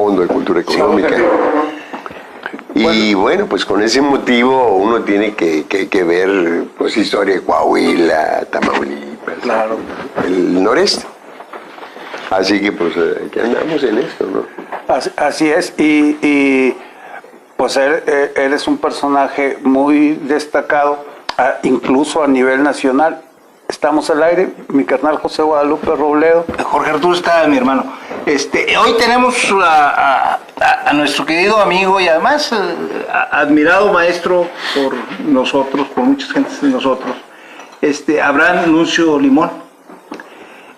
Fondo de Cultura Económica. Y bueno, pues con ese motivo uno tiene que ver pues historia de Coahuila, Tamaulipas, claro, el noreste. Así que pues aquí andamos en esto, ¿no? Así es, y pues eres un personaje muy destacado, incluso a nivel nacional. Estamos al aire, mi carnal José Guadalupe Robledo. Jorge Arturo está, mi hermano. Hoy tenemos a nuestro querido amigo y además admirado maestro por nosotros, por muchas gentes de nosotros, Abraham Nuncio Limón.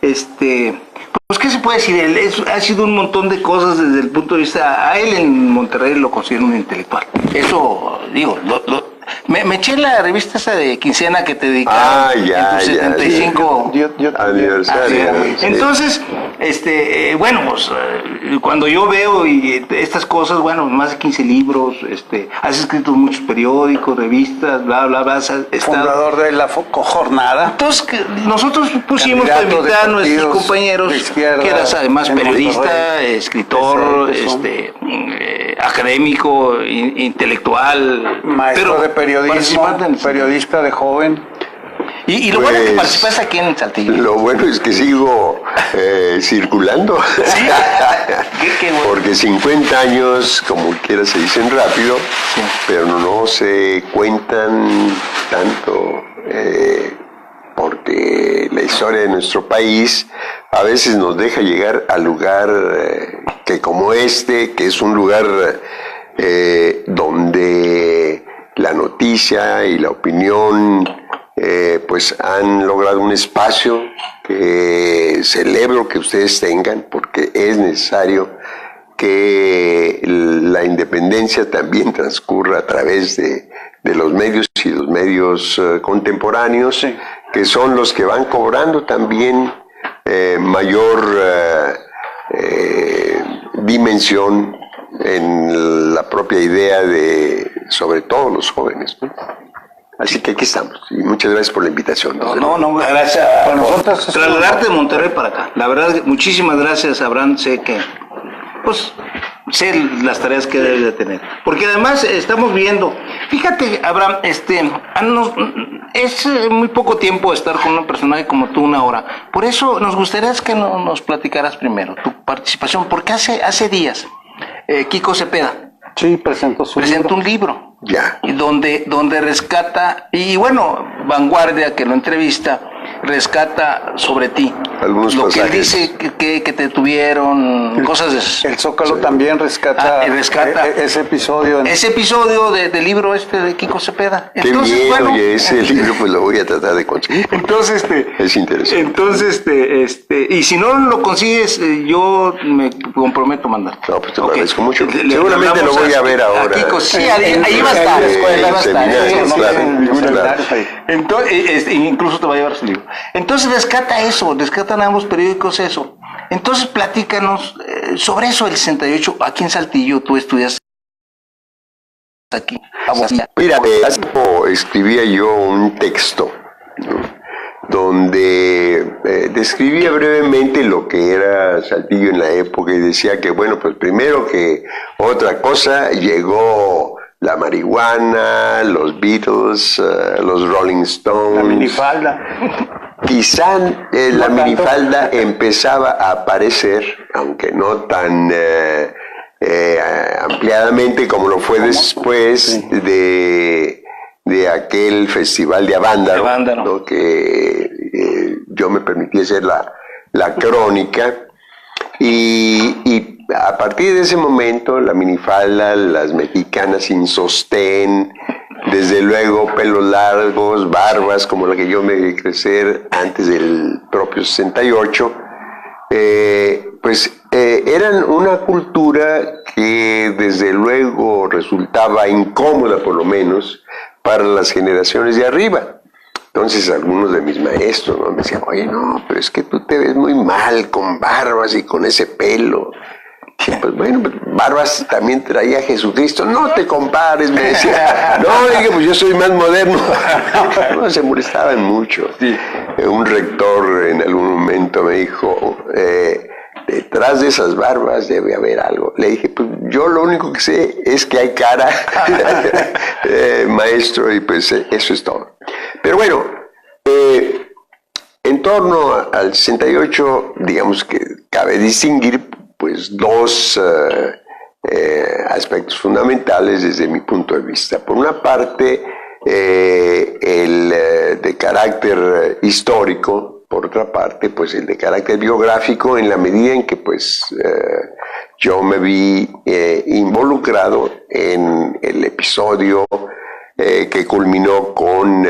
Pues, ¿qué se puede decir? Él ha sido un montón de cosas desde el punto de vista... A él en Monterrey lo considero un intelectual. Eso, digo, me eché la revista esa de quincena que te dedicaron en tu 75 aniversario. Entonces, bueno, pues cuando yo veo estas cosas, bueno, más de 15 libros, has escrito muchos periódicos, revistas, bla, bla, bla. Fundador de la Jornada. Entonces, nosotros pusimos para invitar a nuestros compañeros, izquierda, que eras además periodista, escritor, académico, intelectual, maestro de periodismo, periodista de joven. Y lo bueno es que participas aquí en Saltillo. Lo bueno es que sigo circulando. ¿Sí? ¿Qué bueno? Porque 50 años, como quiera, se dicen rápido, sí, pero no se cuentan tanto, porque la historia de nuestro país a veces nos deja llegar al lugar que como que es un lugar donde la noticia y la opinión pues han logrado un espacio que celebro que ustedes tengan, porque es necesario que la independencia también transcurra a través de los medios y los medios contemporáneos, sí, que son los que van cobrando también mayor dimensión en la propia idea de, sobre todo, los jóvenes, ¿no? Así que aquí estamos, y muchas gracias por la invitación. No, gracias por nosotros trasladarte de Monterrey para acá. La verdad, muchísimas gracias, Abraham. Sé que, pues, sé las tareas que debes de tener. Porque además estamos viendo, fíjate, Abraham, es muy poco tiempo estar con un personaje como tú, una hora. Por eso nos gustaría que nos platicaras primero tu participación, porque hace días, Kiko Cepeda, sí, presentó un libro. Ya. Y donde rescata, y bueno, Vanguardia, que lo entrevista, rescata sobre ti. Algunos lo pasajes. Que él dice que te tuvieron, cosas de eso. El Zócalo, sí, también rescata ese episodio. Ese episodio del libro de Kiko Cepeda. Qué entonces, bien, bueno, oye, ese libro pues lo voy a tratar de conseguir. Entonces, es interesante. Entonces, y si no lo consigues, yo me comprometo a mandar. No, pues te lo agradezco mucho. Seguramente lo voy a ver ahora. Kiko, sí, ahí va a estar. Entonces, incluso te va a llevar su libro. Entonces rescatan ambos periódicos eso. Entonces platícanos sobre eso del 68, aquí en Saltillo, tú estudias aquí. Mira, hace poco escribía yo un texto, ¿no?, donde describía brevemente lo que era Saltillo en la época y decía que, bueno, pues primero que otra cosa llegó la marihuana, los Beatles, los Rolling Stones. La minifalda. Quizá la minifalda empezaba a aparecer, aunque no tan ampliadamente como lo fue después, sí, de aquel festival de Avándaro, ¿no?, que yo me permití hacer la crónica. Y a partir de ese momento, la minifalda, las mexicanas sin sostén, desde luego pelos largos, barbas como la que yo me vi crecer antes del propio 68, eran una cultura que desde luego resultaba incómoda, por lo menos, para las generaciones de arriba. Entonces algunos de mis maestros, ¿no?, me decían, oye, no, pero es que tú te ves muy mal con barbas y con ese pelo. Y pues bueno, barbas también traía Jesucristo. No te compares, me decía. No, dije, pues yo soy más moderno. No, se molestaban mucho. Sí. Un rector en algún momento me dijo detrás de esas barbas debe haber algo. Le dije, pues yo lo único que sé es que hay cara, maestro, y pues eso es todo. Pero bueno, en torno al 68, digamos que cabe distinguir pues dos aspectos fundamentales desde mi punto de vista. Por una parte, el de carácter histórico, por otra parte, pues el de carácter biográfico, en la medida en que pues yo me vi involucrado en el episodio que culminó con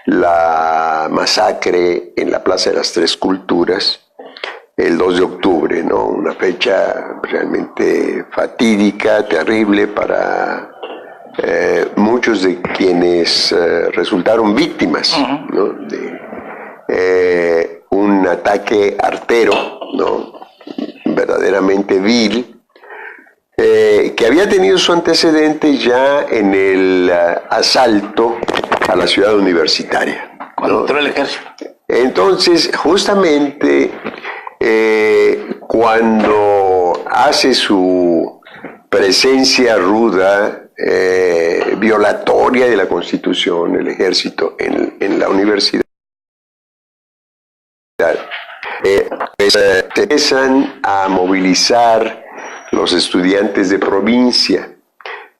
la masacre en la Plaza de las Tres Culturas, el 2 de octubre, ¿no? Una fecha realmente fatídica, terrible para muchos de quienes resultaron víctimas, ¿no? De un ataque artero, ¿no? Verdaderamente vil, que había tenido su antecedente ya en el asalto a la ciudad universitaria, ¿no? Cuando entró el ejército. Entonces, justamente cuando hace su presencia ruda, violatoria de la Constitución, el ejército en la universidad, se empiezan a movilizar los estudiantes de provincia.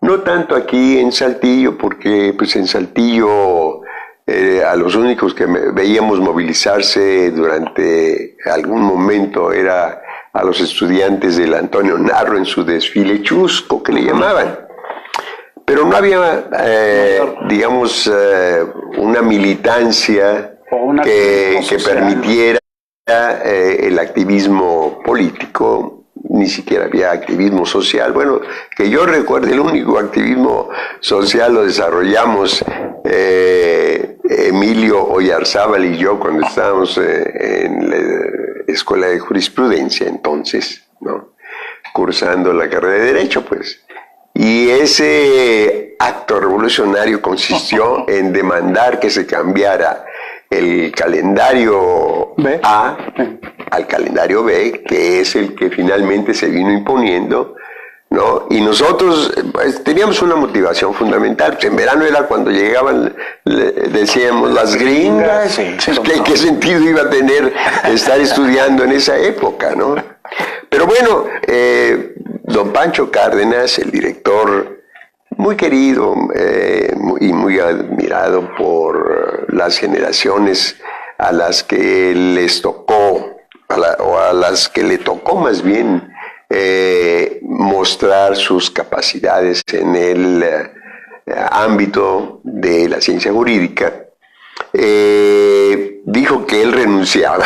No tanto aquí en Saltillo, porque pues en Saltillo a los únicos que veíamos movilizarse durante algún momento era a los estudiantes del Antonio Narro en su desfile chusco, que le llamaban. Pero no había, digamos, una militancia que permitiera el activismo político. Ni siquiera había activismo social. Bueno, que yo recuerde, el único activismo social lo desarrollamos Emilio Oyarzábal y yo cuando estábamos en la Escuela de Jurisprudencia, entonces, ¿no? Cursando la carrera de Derecho, pues. Y ese acto revolucionario consistió en demandar que se cambiara el calendario A al calendario B, que es el que finalmente se vino imponiendo, ¿no? Y nosotros pues, teníamos una motivación fundamental. Pues en verano era cuando llegaban, decíamos, las gringas. ¿Qué sentido iba a tener estar estudiando en esa época, ¿no? Pero bueno, don Pancho Cárdenas, el director, muy querido y muy admirado por las generaciones a las que les tocó, o a las que le tocó más bien mostrar sus capacidades en el ámbito de la ciencia jurídica, dijo que él renunciaba,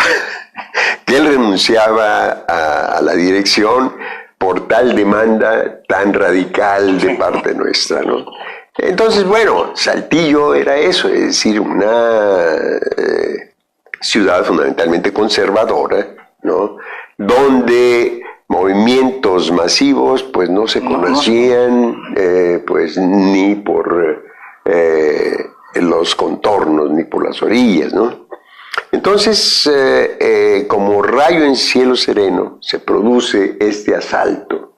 a la dirección por tal demanda tan radical de parte nuestra, ¿no? Entonces, bueno, Saltillo era eso, es decir, una ciudad fundamentalmente conservadora, ¿no? Donde movimientos masivos pues no se conocían pues ni por los contornos ni por las orillas, ¿no? Entonces, como rayo en cielo sereno, se produce este asalto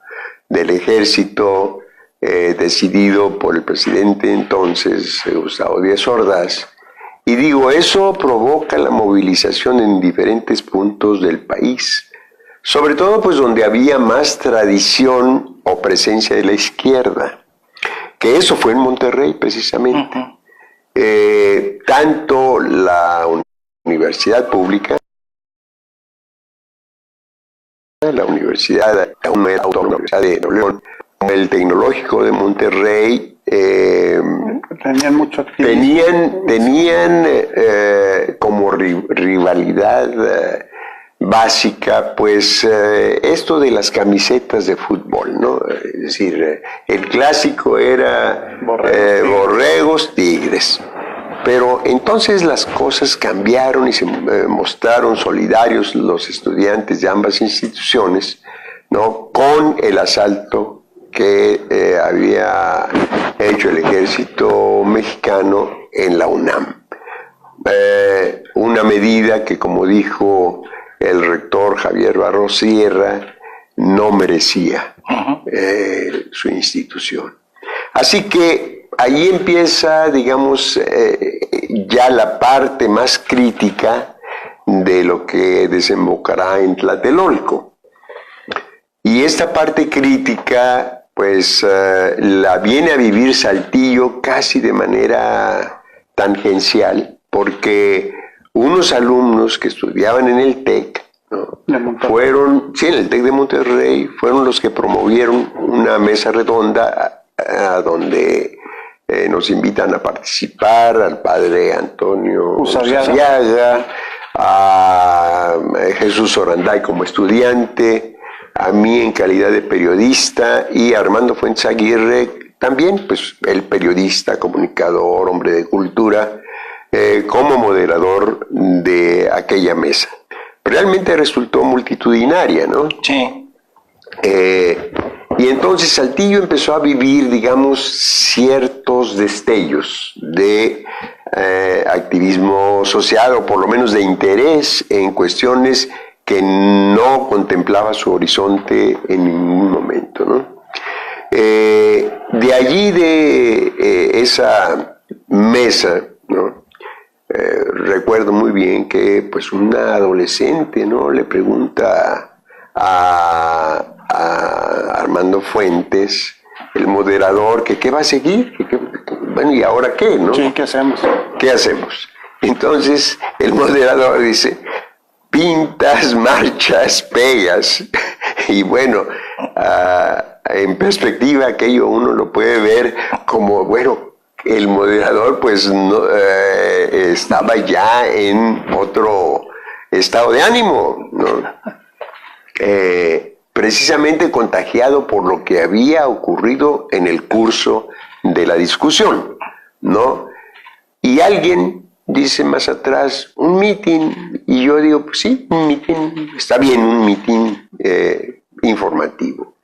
del ejército decidido por el presidente entonces, Gustavo Díaz Ordaz. Y digo, eso provoca la movilización en diferentes puntos del país, sobre todo pues donde había más tradición o presencia de la izquierda, que eso fue en Monterrey precisamente. Tanto la universidad pública, la Universidad Autónoma de Nuevo León, como el Tecnológico de Monterrey, tenían mucho activismo. Tenían como rivalidad básica, pues esto de las camisetas de fútbol, ¿no? Es decir, el clásico era Borregos, Tigres. Pero entonces las cosas cambiaron y se mostraron solidarios los estudiantes de ambas instituciones, ¿no? Con el asalto que había hecho el ejército mexicano en la UNAM. Una medida que, como dijo el rector Javier Barros Sierra no merecía su institución. Así que ahí empieza, digamos, ya la parte más crítica de lo que desembocará en Tlatelolco. Y esta parte crítica, pues, la viene a vivir Saltillo casi de manera tangencial, porque unos alumnos que estudiaban en el TEC, ¿no? Fueron, sí, en el TEC de Monterrey, fueron los que promovieron una mesa redonda a donde nos invitan a participar al padre Antonio Usabiaga, a Jesús Oranday como estudiante, a mí en calidad de periodista y a Armando Fuentes Aguirre también, pues el periodista, comunicador, hombre de cultura, como moderador de aquella mesa. Realmente resultó multitudinaria, ¿no? Sí. Y entonces Saltillo empezó a vivir, digamos, ciertos destellos de activismo social, o por lo menos de interés en cuestiones que no contemplaba su horizonte en ningún momento, ¿no? De allí, de esa mesa, ¿no? Recuerdo muy bien que pues una adolescente, ¿no?, le pregunta a Armando Fuentes, el moderador, que qué va a seguir, bueno, ¿y ahora qué, no? Sí, ¿qué hacemos? ¿Qué hacemos? Entonces el moderador dice: pintas, marchas, pegas. Y bueno, en perspectiva aquello uno lo puede ver como, bueno, el moderador pues no, estaba ya en otro estado de ánimo, ¿no? Precisamente contagiado por lo que había ocurrido en el curso de la discusión, ¿no? Y alguien dice más atrás, un mitin, y yo digo, pues sí, un mitin, está bien, un mitin informativo,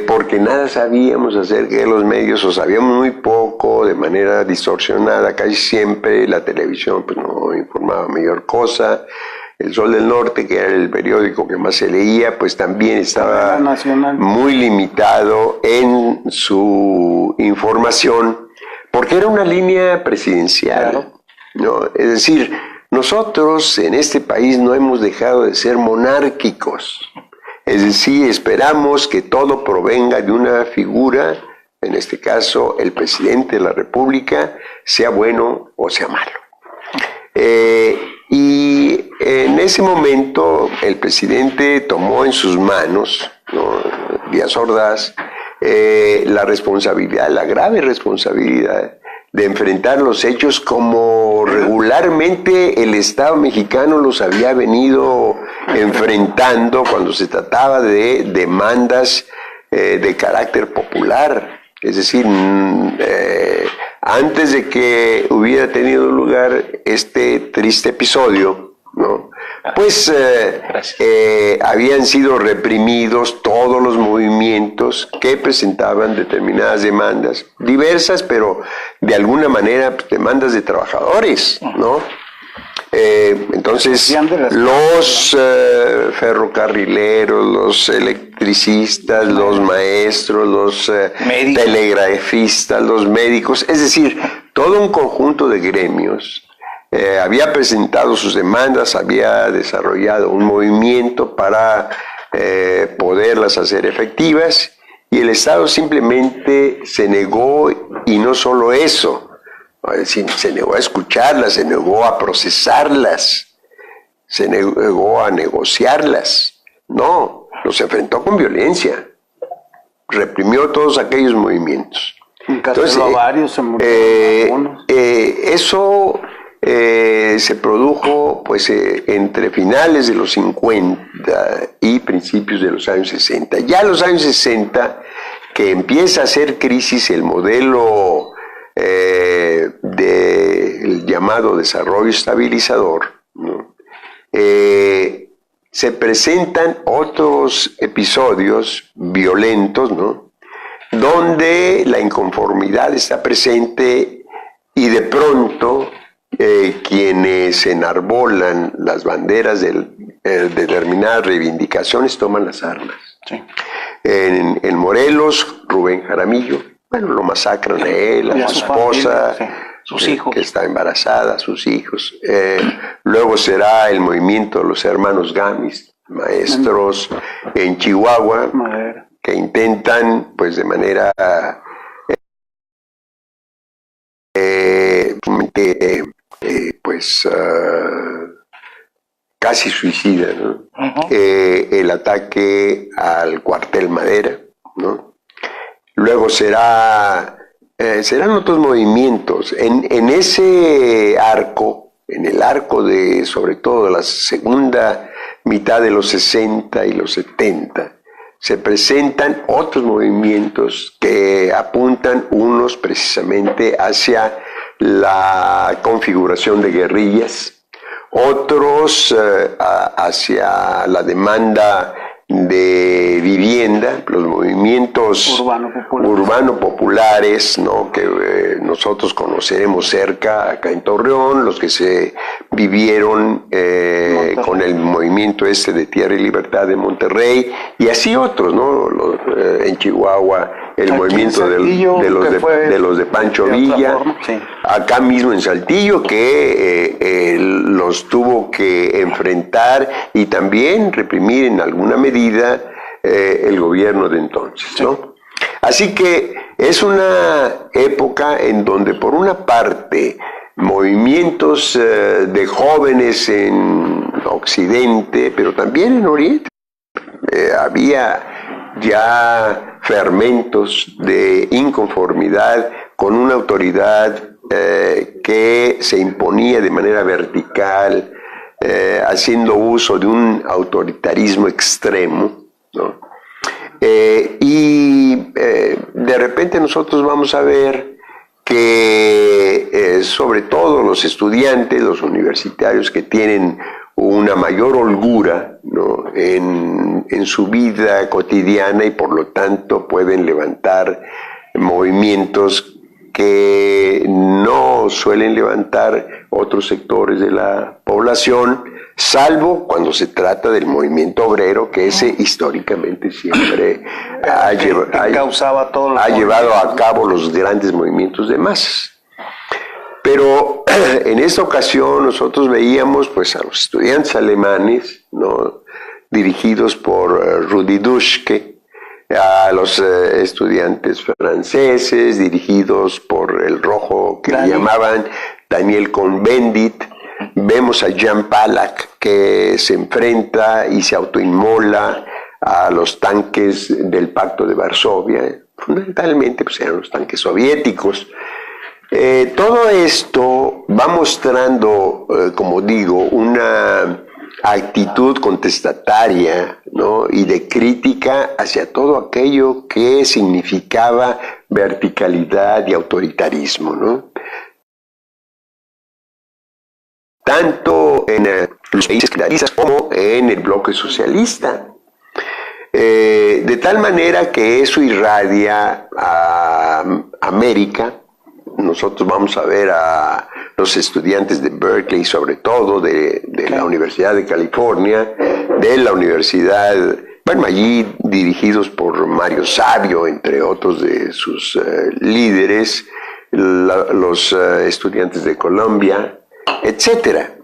porque nada sabíamos acerca de los medios, o sabíamos muy poco, de manera distorsionada, casi siempre la televisión pues no informaba mayor cosa. El Sol del Norte, que era el periódico que más se leía, pues también estaba muy limitado en su información, porque era una línea presidencial, claro, ¿no? Es decir, nosotros en este país no hemos dejado de ser monárquicos. Es decir, esperamos que todo provenga de una figura, en este caso el presidente de la República, sea bueno o sea malo. Y en ese momento el presidente tomó en sus manos, ¿no?, Díaz Ordaz, la responsabilidad, la grave responsabilidad de enfrentar los hechos como regularmente el Estado mexicano los había venido enfrentando cuando se trataba de demandas de carácter popular. Es decir, antes de que hubiera tenido lugar este triste episodio, ¿no?, pues habían sido reprimidos todos los movimientos que presentaban determinadas demandas, diversas, pero de alguna manera demandas de trabajadores, ¿no? Entonces, los ferrocarrileros, los electricistas, los maestros, los telegrafistas, los médicos, es decir, todo un conjunto de gremios había presentado sus demandas, había desarrollado un movimiento para poderlas hacer efectivas, y el Estado simplemente se negó, y no solo eso, es decir, se negó a escucharlas, se negó a procesarlas, se negó a negociarlas. No, los enfrentó con violencia, reprimió todos aquellos movimientos. Encarceló a varios, se murieron algunos. Eso se produjo pues entre finales de los 50 y principios de los años 60. Ya en los años 60, que empieza a hacer crisis el modelo del llamado desarrollo estabilizador, ¿no?, se presentan otros episodios violentos, ¿no?, donde la inconformidad está presente, y de pronto quienes enarbolan las banderas de determinadas reivindicaciones toman las armas. Sí. En Morelos, Rubén Jaramillo, bueno, lo masacran a él, a su esposa, familia, sí. Sus hijos. que está embarazada, sus hijos. Luego será el movimiento de los hermanos Gamis, maestros en Chihuahua, que intentan, pues de manera casi suicida, ¿no? El ataque al cuartel Madera, ¿no? Luego serán otros movimientos. En ese arco, en el arco de, sobre todo, de la segunda mitad de los 60 y los 70, se presentan otros movimientos que apuntan unos precisamente hacia la configuración de guerrillas, otros hacia la demanda de vivienda, los movimientos urbano-populares, ¿no? Que nosotros conoceremos cerca, acá en Torreón, los que se vivieron con el movimiento de Tierra y Libertad de Monterrey, y así otros, ¿no? En Chihuahua, el aquí movimiento de los de Pancho Villa, sí. Acá mismo en Saltillo, que los tuvo que enfrentar y también reprimir en alguna medida el gobierno de entonces, ¿no? Sí. Así que es una época en donde, por una parte, movimientos de jóvenes en Occidente, pero también en Oriente, había ya fermentos de inconformidad con una autoridad que se imponía de manera vertical, haciendo uso de un autoritarismo extremo, ¿no? De repente nosotros vamos a ver que sobre todo los estudiantes, los universitarios que tienen una mayor holgura, ¿no? en su vida cotidiana, y por lo tanto pueden levantar movimientos que no suelen levantar otros sectores de la población, salvo cuando se trata del movimiento obrero, que ese históricamente siempre ha llevado a cabo los grandes movimientos de masas. Pero en esta ocasión nosotros veíamos pues a los estudiantes alemanes, ¿no? Dirigidos por Rudi Dutschke, a los estudiantes franceses dirigidos por el rojo que le llamaban Daniel Cohn-Bendit. Vemos a Jan Palach, que se enfrenta y se autoinmola a los tanques del Pacto de Varsovia. Fundamentalmente pues eran los tanques soviéticos. Todo esto va mostrando, como digo, una actitud contestataria, ¿no? Y de crítica hacia todo aquello que significaba verticalidad y autoritarismo, ¿no? Tanto en los países capitalistas como en el bloque socialista. De tal manera que eso irradia a América. Nosotros vamos a ver a los estudiantes de Berkeley, sobre todo de la Universidad de California, de la Universidad, bueno, allí dirigidos por Mario Savio, entre otros de sus líderes, los estudiantes de Colombia, etcétera.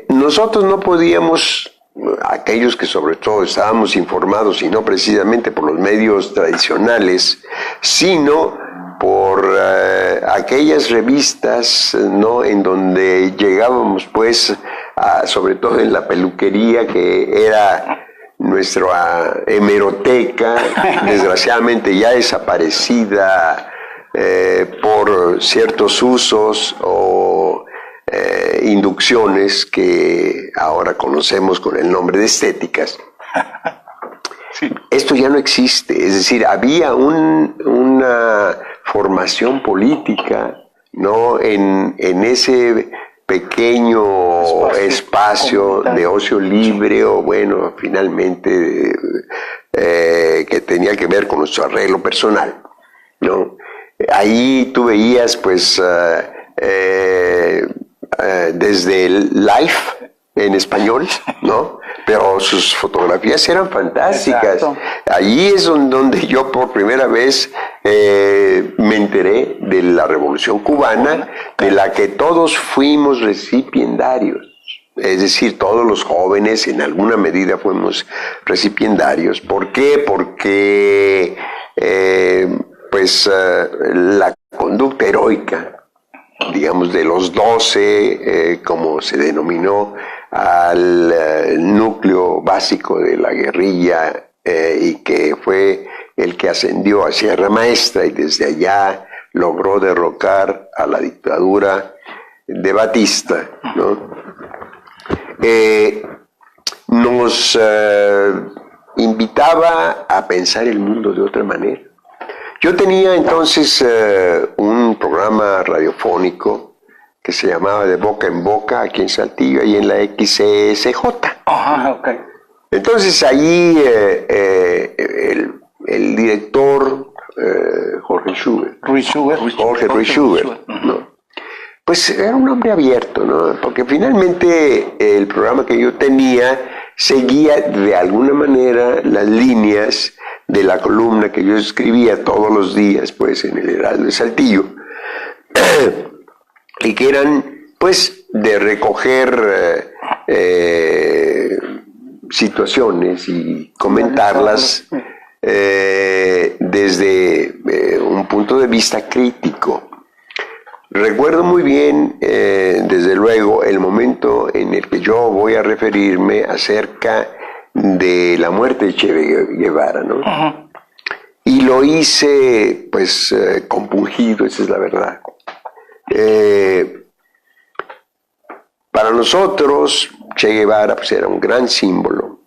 Nosotros no podíamos, aquellos que sobre todo estábamos informados, y no precisamente por los medios tradicionales, sino por aquellas revistas, ¿no? En donde llegábamos pues sobre todo en la peluquería, que era nuestra hemeroteca, desgraciadamente ya desaparecida por ciertos usos o inducciones que ahora conocemos con el nombre de estéticas. Sí. Esto ya no existe, es decir, había una formación política, ¿no? En ese pequeño espacio de ocio libre, o bueno, finalmente que tenía que ver con nuestro arreglo personal, ¿no? Ahí tú veías pues desde el Life en español, ¿no? Pero sus fotografías eran fantásticas. Exacto. Allí es donde yo por primera vez me enteré de la Revolución Cubana, de la que todos fuimos recipiendarios. Es decir, todos los jóvenes en alguna medida fuimos recipiendarios. ¿Por qué? Porque la conducta heroica, digamos, de los 12, como se denominó al núcleo básico de la guerrilla, y que fue el que ascendió a Sierra Maestra y desde allá logró derrocar a la dictadura de Batista, ¿no? Nos invitaba a pensar el mundo de otra manera. Yo tenía entonces un programa radiofónico que se llamaba De Boca en Boca aquí en Saltillo y en la XCSJ. Ajá, ok. Entonces allí el director Jorge Schubert, Jorge Ruiz Schubert, ¿no? Pues era un hombre abierto, ¿no? Porque finalmente el programa que yo tenía seguía de alguna manera las líneas de la columna que yo escribía todos los días, pues, en el Heraldo de Saltillo, y que eran, pues, de recoger situaciones y comentarlas desde un punto de vista crítico. Recuerdo muy bien, desde luego, el momento en el que yo voy a referirme acerca de la muerte de Che Guevara, ¿no? Uh-huh. Y lo hice, pues, compungido, esa es la verdad. Para nosotros, Che Guevara, pues, era un gran símbolo.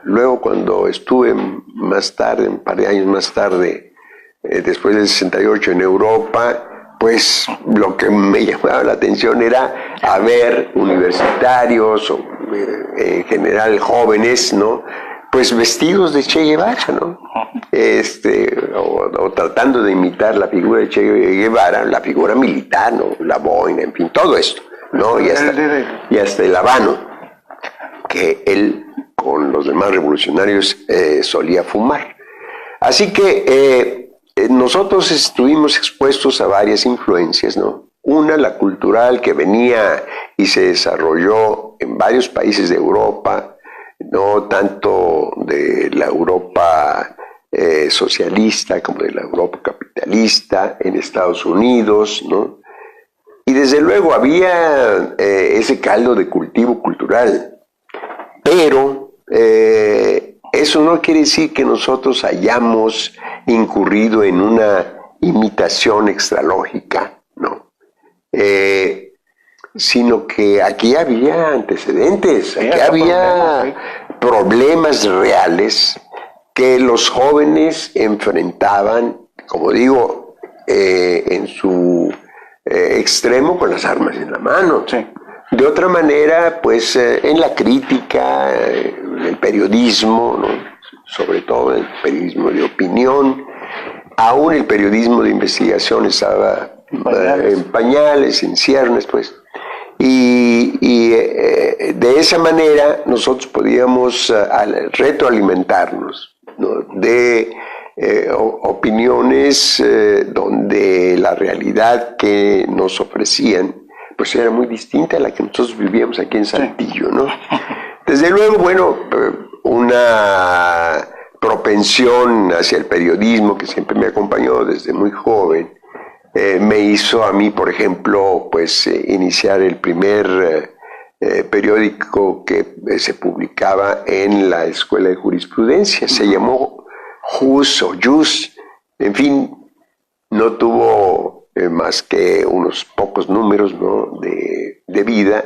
Luego, cuando estuve más tarde, un par de años más tarde, después del 68 en Europa, pues lo que me llamaba la atención era a ver universitarios o en general jóvenes, ¿no? Pues vestidos de Che Guevara, ¿no? O tratando de imitar la figura de Che Guevara, la figura militar, ¿no? La boina, en fin, todo esto, ¿no? Y hasta el habano, que él con los demás revolucionarios solía fumar. Así que nosotros estuvimos expuestos a varias influencias, ¿no? Una, la cultural, que venía y se desarrolló en varios países de Europa, no tanto de la Europa socialista como de la Europa capitalista, en Estados Unidos, ¿no? Y desde luego había ese caldo de cultivo cultural, pero eso no quiere decir que nosotros hayamos incurrido en una imitación extralógica, ¿no? Sino que aquí había antecedentes, aquí había problemas reales que los jóvenes enfrentaban, como digo, en su extremo con las armas en la mano. Sí. De otra manera, pues en la crítica, en el periodismo, ¿no? Sobre todo el periodismo de opinión, aún el periodismo de investigación estaba en pañales, en ciernes, pues. Y de esa manera nosotros podíamos retroalimentarnos, ¿no? De opiniones donde la realidad que nos ofrecían pues era muy distinta a la que nosotros vivíamos aquí en Saltillo, ¿no? Desde luego, bueno, una propensión hacia el periodismo que siempre me acompañó desde muy joven, me hizo a mí, por ejemplo, pues iniciar el primer periódico que se publicaba en la Escuela de Jurisprudencia. Se llamó Jus o Jus, en fin, no tuvo más que unos pocos números, ¿no? de vida,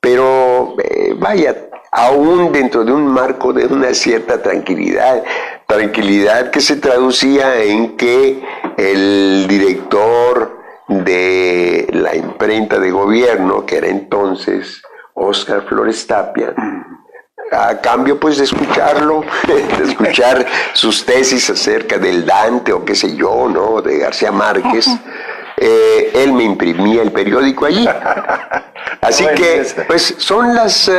pero vaya, aún dentro de un marco de una cierta tranquilidad que se traducía en que el director de la imprenta de gobierno, que era entonces Óscar Flores Tapia, a cambio pues de escucharlo, de escuchar sus tesis acerca del Dante o qué sé yo, ¿no? De García Márquez, él me imprimía el periódico allí. Así que, pues, son las,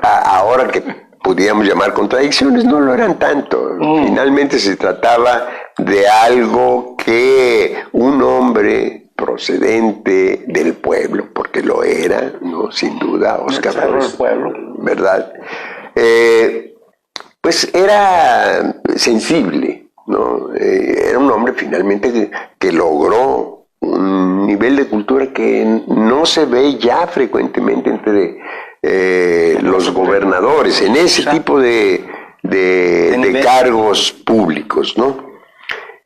ahora que pudiéramos llamar contradicciones, no lo eran tanto. Finalmente se trataba de algo que un hombre procedente del pueblo, porque lo era, ¿no? Sin duda, Óscar Flores, ¿verdad? Pues era sensible, ¿no? Era un hombre finalmente que logró un nivel de cultura que no se ve ya frecuentemente entre los gobernadores, en ese tipo de cargos públicos, ¿no?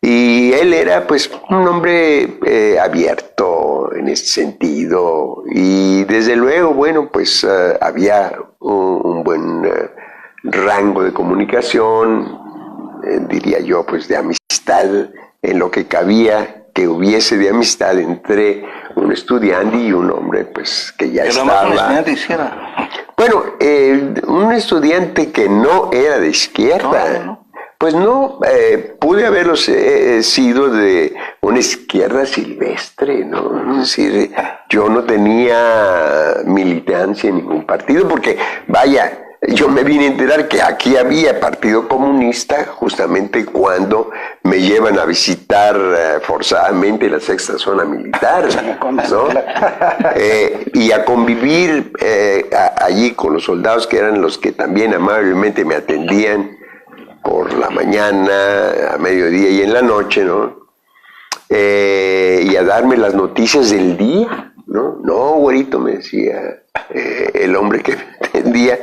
Y él era pues un hombre abierto en ese sentido, y desde luego, bueno, pues había un buen rango de comunicación, diría yo, pues de amistad, en lo que cabía que hubiese de amistad entre un estudiante y un hombre pues que ya estaba... un estudiante de izquierda. Bueno, un estudiante que no era de izquierda, no. Pues no, pude haberlo sido de una izquierda silvestre, ¿no? Es decir, yo no tenía militancia en ningún partido, porque, vaya, yo me vine a enterar que aquí había Partido Comunista justamente cuando me llevan a visitar forzadamente la sexta zona militar, ¿no? Y a convivir allí con los soldados, que eran los que también amablemente me atendían por la mañana, a mediodía y en la noche, ¿no? Y a darme las noticias del día, ¿no? No, güerito, me decía el hombre que me atendía,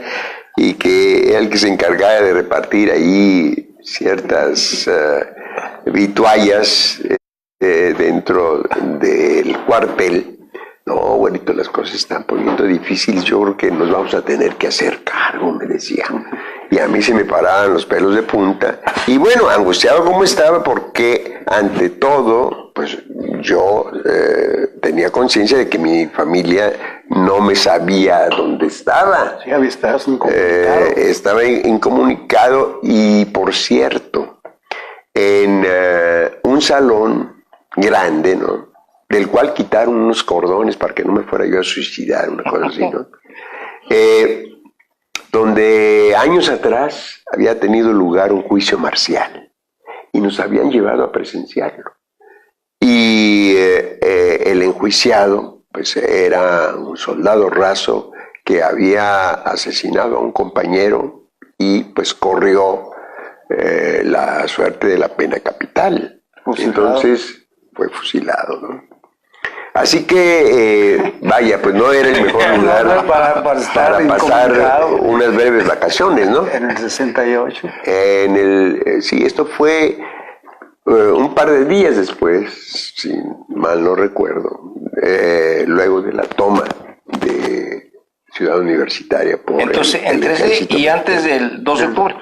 y que era el que se encargaba de repartir ahí ciertas vituallas dentro del cuartel. No, güerito, las cosas están poniendo difíciles, yo creo que nos vamos a tener que hacer cargo, me decía. Y a mí se me paraban los pelos de punta. Y bueno, angustiado como estaba, porque ante todo, pues yo tenía conciencia de que mi familia no me sabía dónde estaba. Sí, estabas incomunicado. Estaba incomunicado, y por cierto, en un salón grande, ¿no? Del cual quitaron unos cordones para que no me fuera yo a suicidar, una cosa así, ¿no? Donde años atrás había tenido lugar un juicio marcial y nos habían llevado a presenciarlo. Y el enjuiciado pues era un soldado raso que había asesinado a un compañero y pues corrió la suerte de la pena capital. Fusilado. Entonces fue fusilado, ¿no? Así que, vaya, pues no era el mejor lugar para pasar unas breves vacaciones, ¿no? En el 68. Sí, esto fue un par de días después, si mal no recuerdo, luego de la toma de Ciudad Universitaria por entonces, entre ese y antes del 2 de octubre.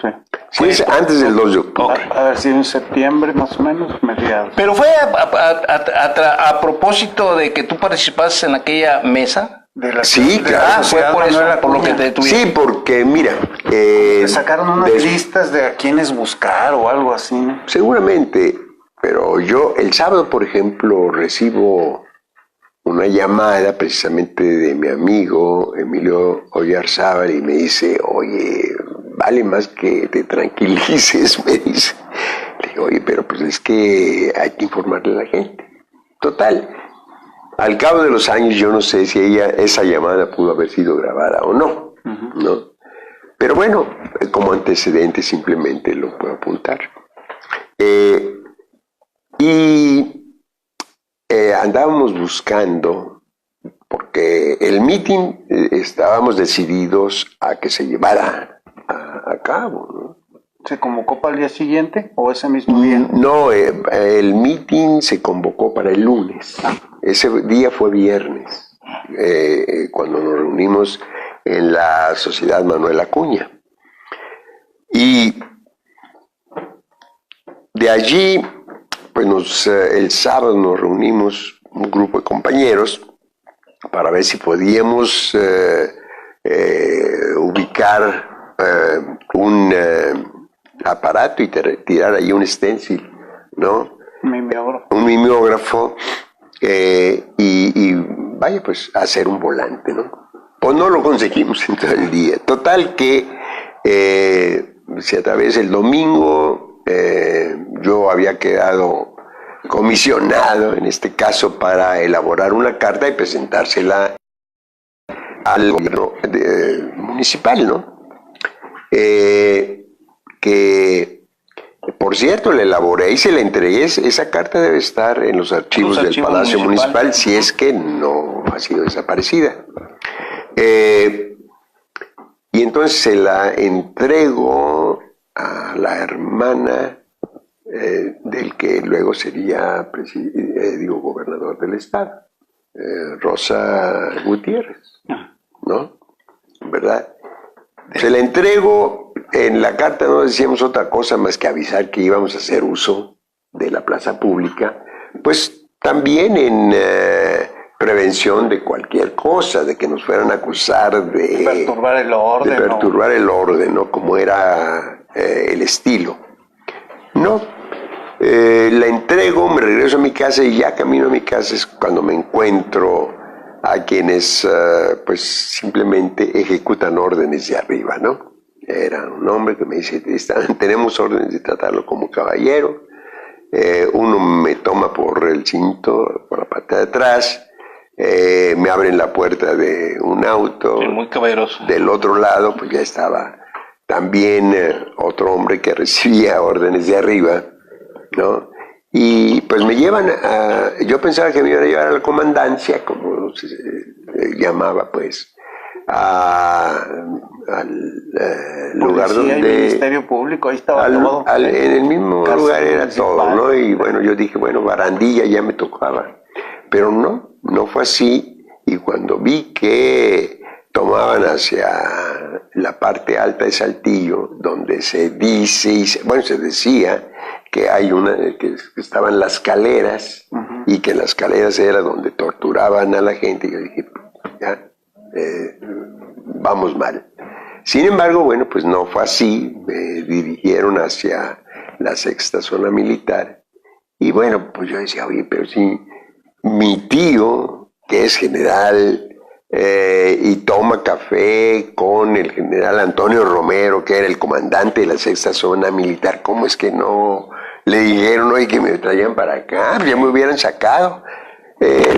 Sí, es antes del 2 de octubre. A ver si en septiembre, más o menos, mediados. Pero fue a propósito de que tú participaste en aquella mesa. Sí, claro. Fue por eso, por lo que te detuvieron. Sí, porque mira... sacaron unas listas de a quiénes buscar o algo así, ¿no? Seguramente, pero yo el sábado, por ejemplo, recibo una llamada precisamente de mi amigo Emilio Oyarzábal y me dice, oye, vale más que te tranquilices, me dice. Le digo, oye, pero pues es que hay que informarle a la gente. Total, al cabo de los años yo no sé si esa llamada pudo haber sido grabada o no, ¿no? Pero bueno, como antecedente simplemente lo puedo apuntar. Andábamos buscando, porque el meeting estábamos decididos a que se llevara a cabo, ¿no? ¿Se convocó para el día siguiente o ese mismo día? No, el meeting se convocó para el lunes. Ese día fue viernes, cuando nos reunimos en la Sociedad Manuel Acuña. Y de allí, pues el sábado nos reunimos un grupo de compañeros para ver si podíamos ubicar un aparato y tirar ahí un stencil, ¿no? Mimeógrafo. Un mimeógrafo y vaya, pues, a hacer un volante, ¿no? Pues no lo conseguimos en todo el día. Total que, si a través del domingo, yo había quedado comisionado, en este caso, para elaborar una carta y presentársela al gobierno municipal, ¿no? Que, por cierto, la elaboré y se la entregué. Esa carta debe estar en los archivos del Palacio Municipal, si es que no ha sido desaparecida. Y entonces se la entrego a la hermana del que luego sería gobernador del estado, Rosa Gutiérrez, ¿no? ¿Verdad? Se la entrego. En la carta no decíamos otra cosa más que avisar que íbamos a hacer uso de la plaza pública, pues también en prevención de cualquier cosa, de que nos fueran a acusar de perturbar el orden. De perturbar el orden, ¿no? Como era el estilo. No, la entrego, me regreso a mi casa y ya camino a mi casa es cuando me encuentro a quienes pues simplemente ejecutan órdenes de arriba, ¿no? Era un hombre que me dice, tenemos órdenes de tratarlo como caballero. Uno me toma por el cinto, por la parte de atrás, me abren la puerta de un auto. Muy caballeroso. Del otro lado, pues ya estaba también otro hombre que recibía órdenes de arriba, ¿no? Y pues me llevan yo pensaba que me iban a llevar a la comandancia, como se llamaba, pues, al lugar donde... el Ministerio Público, ahí estaba todo. En el mismo lugar era todo, ¿no? Y bueno, yo dije, bueno, barandilla ya me tocaba. Pero no fue así. Y cuando vi que tomaban hacia la parte alta de Saltillo, donde se dice, se decía que hay que estaban las caleras, y que las caleras era donde torturaban a la gente, yo dije, ya, vamos mal. Sin embargo, bueno, pues no fue así, me dirigieron hacia la sexta zona militar, y bueno, pues yo decía, oye, pero si mi tío, que es general, y toma café con el general Antonio Romero, que era el comandante de la sexta zona militar, ¿cómo es que no le dijeron, oye, que me traían para acá? Ya me hubieran sacado.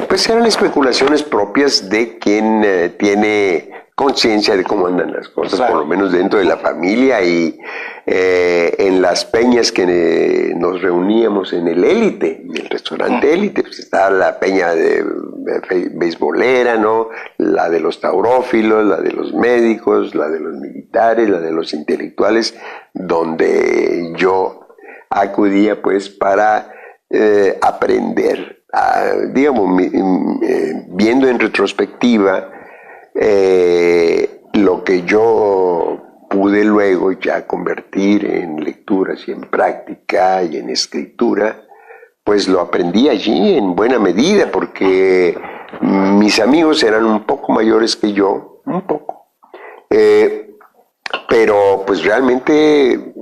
Pues eran especulaciones propias de quien tiene conciencia de cómo andan las cosas, claro, por lo menos dentro de la familia, y en las peñas que nos reuníamos en el Élite, en el restaurante Élite, pues estaba la peña de beisbolera, ¿no? La de los taurófilos, la de los médicos, la de los militares, la de los intelectuales, donde yo acudía pues para aprender, viendo en retrospectiva lo que yo pude luego ya convertir en lecturas y en práctica y en escritura, pues lo aprendí allí en buena medida, porque mis amigos eran un poco mayores que yo, un poco, pero pues realmente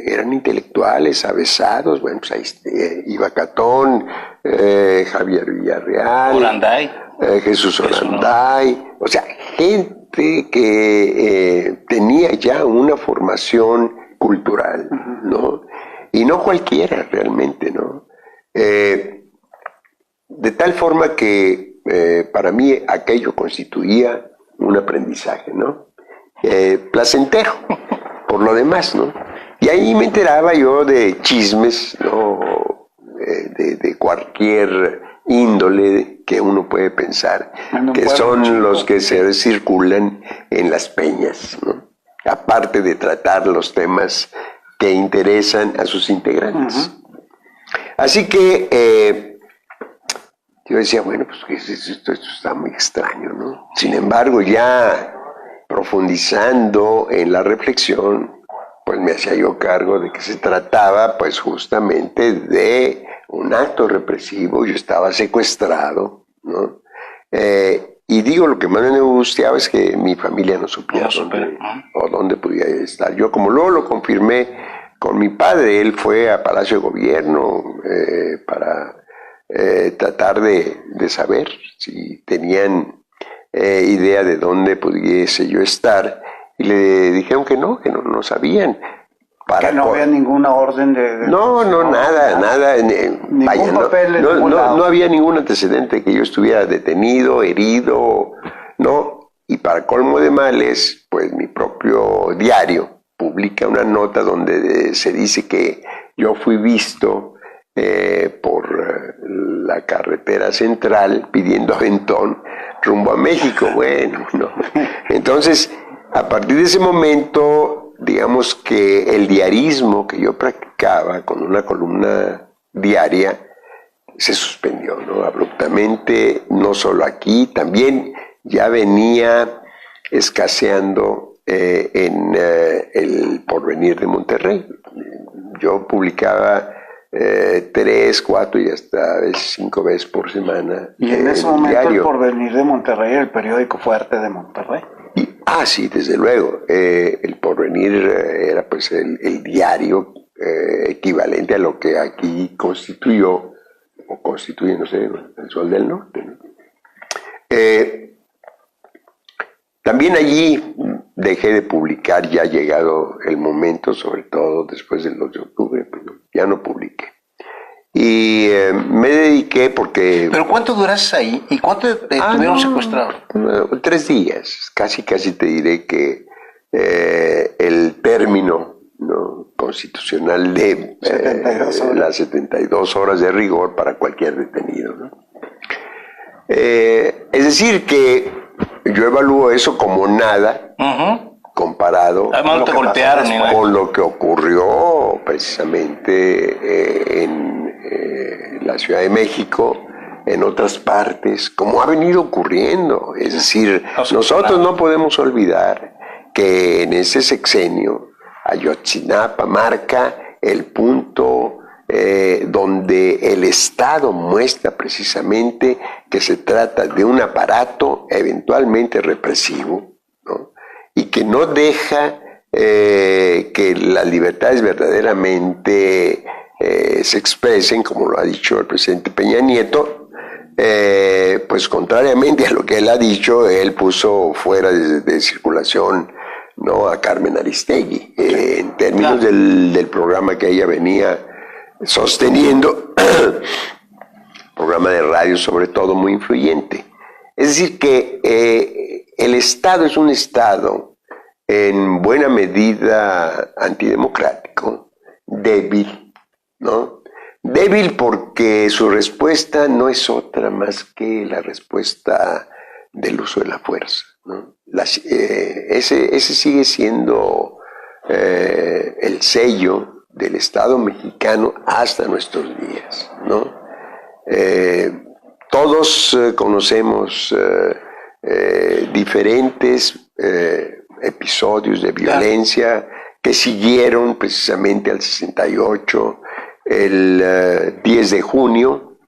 eran intelectuales, avesados. Bueno, pues ahí iba Catón, Javier Villarreal, Oranday, Jesús Oranday, o sea, gente que tenía ya una formación cultural, ¿no? Y no cualquiera realmente, ¿no? De tal forma que para mí aquello constituía un aprendizaje, ¿no? Placentero, por lo demás, ¿no? Y ahí me enteraba yo de chismes, ¿no? De cualquier índole que uno puede pensar, que son los que se circulan en las peñas, ¿no? Aparte de tratar los temas que interesan a sus integrantes. Así que yo decía, bueno, pues esto está muy extraño, ¿no? Sin embargo, ya profundizando en la reflexión, pues me hacía yo cargo de que se trataba pues justamente de un acto represivo. Yo estaba secuestrado, ¿no? Y digo, lo que más me angustiaba es que mi familia no supiera dónde podía estar. Yo, como luego lo confirmé con mi padre, él fue a Palacio de Gobierno para tratar de saber si tenían idea de dónde pudiese yo estar, y le dijeron que no sabían. Que no había ninguna orden de no, nada. Ningún Vaya, papel en ningún lado. No había ningún antecedente que yo estuviera detenido, herido, no. Y para colmo de males, pues mi propio diario publica una nota donde se dice que yo fui visto por la carretera central pidiendo aventón rumbo a México. Bueno, no. Entonces, a partir de ese momento, digamos que el diarismo que yo practicaba con una columna diaria se suspendió, ¿no? Abruptamente, no solo aquí, también ya venía escaseando en el Porvenir de Monterrey. Yo publicaba 3, 4 y hasta 5 veces por semana. Y en ese momento diario. El Porvenir de Monterrey, el periódico fuerte de Monterrey. Sí, desde luego. El Porvenir era pues el diario equivalente a lo que aquí constituye, no sé, el Sol del Norte, ¿no? También allí dejé de publicar, ya llegado el momento, sobre todo después del 2 de octubre, pero ya no publiqué. Y me dediqué porque... ¿Pero cuánto duraste ahí? ¿Y cuánto te tuvieron secuestrado? 3 días. Casi te diré que el término, ¿no?, constitucional de las 72 horas de rigor para cualquier detenido, ¿no? Es decir, que yo evalúo eso como nada comparado no te golpearon, con lo que ocurrió precisamente en la Ciudad de México, en otras partes, como ha venido ocurriendo. Es decir, nosotros no podemos olvidar que en ese sexenio Ayotzinapa marca el punto donde el Estado muestra precisamente que se trata de un aparato eventualmente represivo, ¿no?, y que no deja que las libertades verdaderamente se expresen, como lo ha dicho el presidente Peña Nieto. Pues contrariamente a lo que él ha dicho, él puso fuera de circulación, ¿no?, a Carmen Aristegui, en términos del programa que ella venía sosteniendo, programa de radio sobre todo muy influyente. Es decir que el Estado es un Estado en buena medida antidemocrático, débil, ¿no? Débil porque su respuesta no es otra más que la respuesta del uso de la fuerza, ¿no? Ese sigue siendo el sello del Estado mexicano hasta nuestros días, ¿no? Todos conocemos diferentes episodios de violencia que siguieron precisamente al 68, el 10 de junio,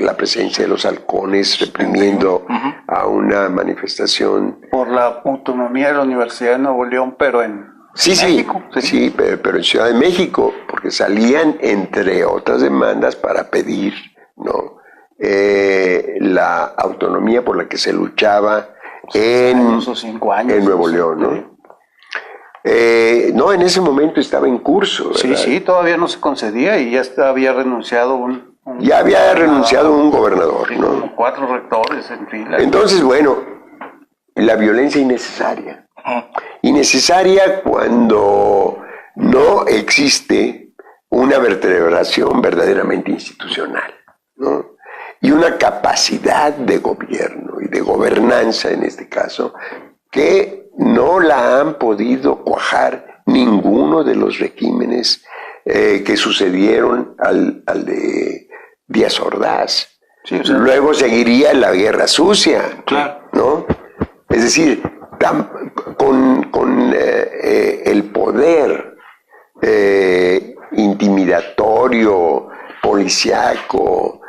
la presencia de los halcones reprimiendo a una manifestación. Por la autonomía de la Universidad de Nuevo León, pero en México. Sí, pero en Ciudad de México, porque salían, entre otras demandas, para pedir, ¿no?, la autonomía por la que se luchaba en Nuevo León, ¿no? No, en ese momento estaba en curso, ¿verdad? Sí, todavía no se concedía y ya había renunciado un gobernador, ¿no? Como 4 rectores en fila. Entonces, bueno, la violencia innecesaria. Innecesaria cuando no existe una vertebración verdaderamente institucional, ¿no?, y una capacidad de gobierno y de gobernanza, en este caso, que no la han podido cuajar ninguno de los regímenes que sucedieron al de Díaz Ordaz. Sí, o sea, luego seguiría la Guerra Sucia, ¿no? Es decir, con el poder intimidatorio, policiaco,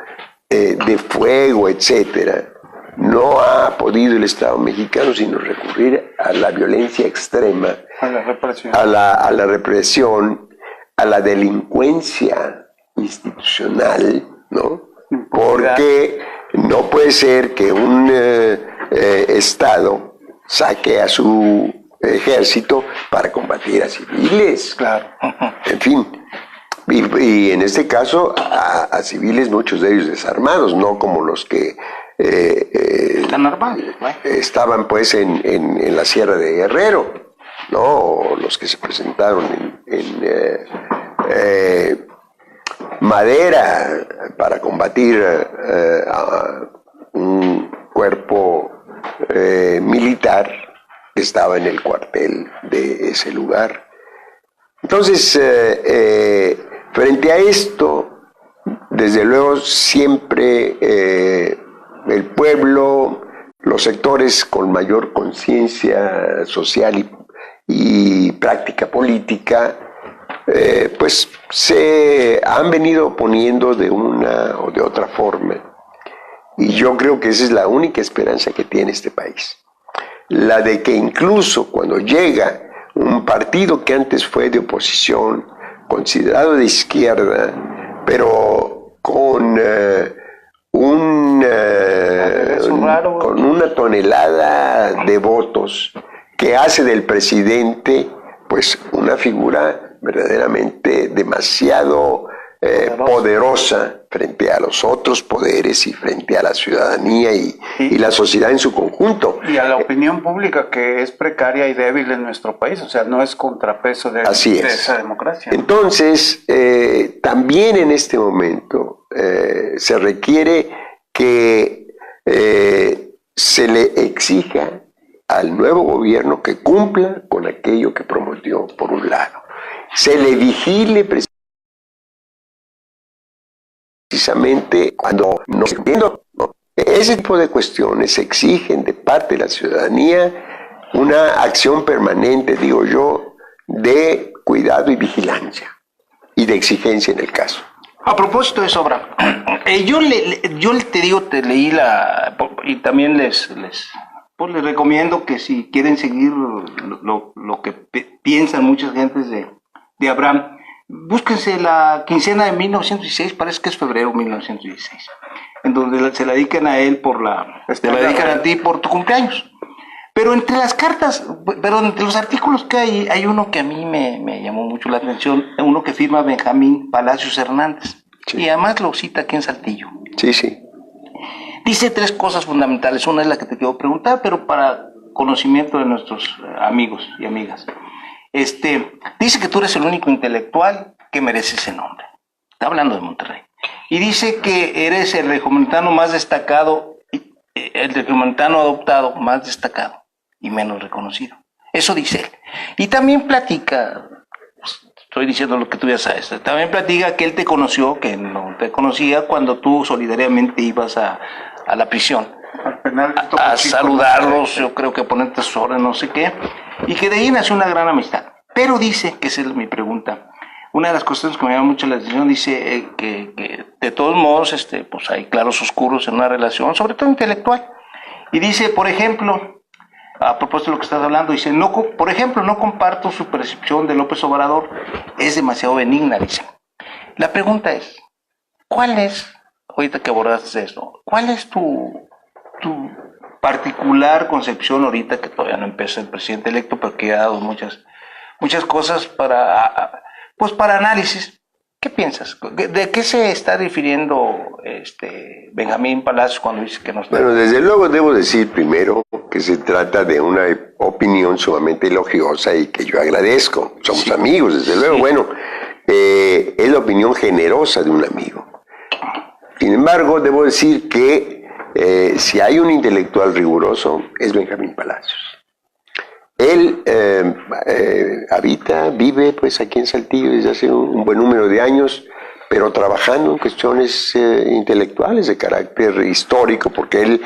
de fuego, etcétera, no ha podido el Estado mexicano sino recurrir a la violencia extrema, a la represión, a la delincuencia institucional, ¿no?, porque no puede ser que un Estado saque a su ejército para combatir a civiles. Claro. En fin, y en este caso a civiles, muchos de ellos desarmados, no como los que estaban pues en la Sierra de Guerrero, ¿no? O los que se presentaron en Madera para combatir a un cuerpo militar que estaba en el cuartel de ese lugar. Entonces, frente a esto, desde luego siempre el pueblo, los sectores con mayor conciencia social y práctica política, pues se han venido oponiendo de una o de otra forma. Y yo creo que esa es la única esperanza que tiene este país. La de que incluso cuando llega un partido que antes fue de oposición, considerado de izquierda, pero con una tonelada de votos, que hace del presidente pues una figura verdaderamente demasiado poderosa frente a los otros poderes y frente a la ciudadanía y la sociedad en su conjunto. Y a la opinión pública, que es precaria y débil en nuestro país, o sea, no es contrapeso de esa democracia. Entonces, también en este momento se requiere que se le exija al nuevo gobierno que cumpla con aquello que prometió, por un lado. Se le vigile precisamente cuando no se entiende, ¿no? Ese tipo de cuestiones exigen de parte de la ciudadanía una acción permanente, digo yo, de cuidado y vigilancia y de exigencia en el caso. A propósito de eso, Abraham, yo te digo, te leí y también les recomiendo que si quieren seguir lo que piensan muchas gentes de Abraham, búsquense la quincena de 1916, parece que es febrero de 1916, en donde se la dedican a él te la dedican a ti por tu cumpleaños. Pero entre las cartas, entre los artículos que hay uno que a mí me llamó mucho la atención, uno que firma Benjamín Palacios Hernández, sí. Y además lo cita aquí en Saltillo. Sí, sí. Dice tres cosas fundamentales, una es la que te quiero preguntar, pero para conocimiento de nuestros amigos y amigas. Dice que tú eres el único intelectual que merece ese nombre. Está hablando de Monterrey. Y dice que eres el regiomontano más destacado, el regiomontano adoptado más destacado y menos reconocido. Eso dice él. Y también platica, estoy diciendo lo que tú ya sabes, también platica que él te conoció, que no te conocía cuando tú solidariamente ibas a la prisión. Al penal a saludarlos, yo creo que a ponerte sobre no sé qué, y que de ahí nació una gran amistad. Pero dice, que esa es mi pregunta, una de las cuestiones que me llama mucho la atención, dice que de todos modos pues hay claros oscuros en una relación, sobre todo intelectual. Y dice, por ejemplo, a propósito de lo que estás hablando, dice, por ejemplo, no comparto su percepción de López Obrador, es demasiado benigna, dice. La pregunta es, ¿cuál es, ahorita que abordaste esto, cuál es tu particular concepción ahorita que todavía no empieza el presidente electo, pero que ha dado muchas cosas para análisis? ¿Qué piensas? ¿De qué se está refiriendo Benjamín Palacios cuando dice que no está? Bueno, desde luego debo decir primero que se trata de una opinión sumamente elogiosa y que yo agradezco. Somos sí. Amigos, desde luego. Sí. Bueno, es la opinión generosa de un amigo. Sin embargo, debo decir que si hay un intelectual riguroso, es Benjamín Palacios. Él vive pues aquí en Saltillo desde hace un buen número de años, pero trabajando en cuestiones intelectuales de carácter histórico, porque él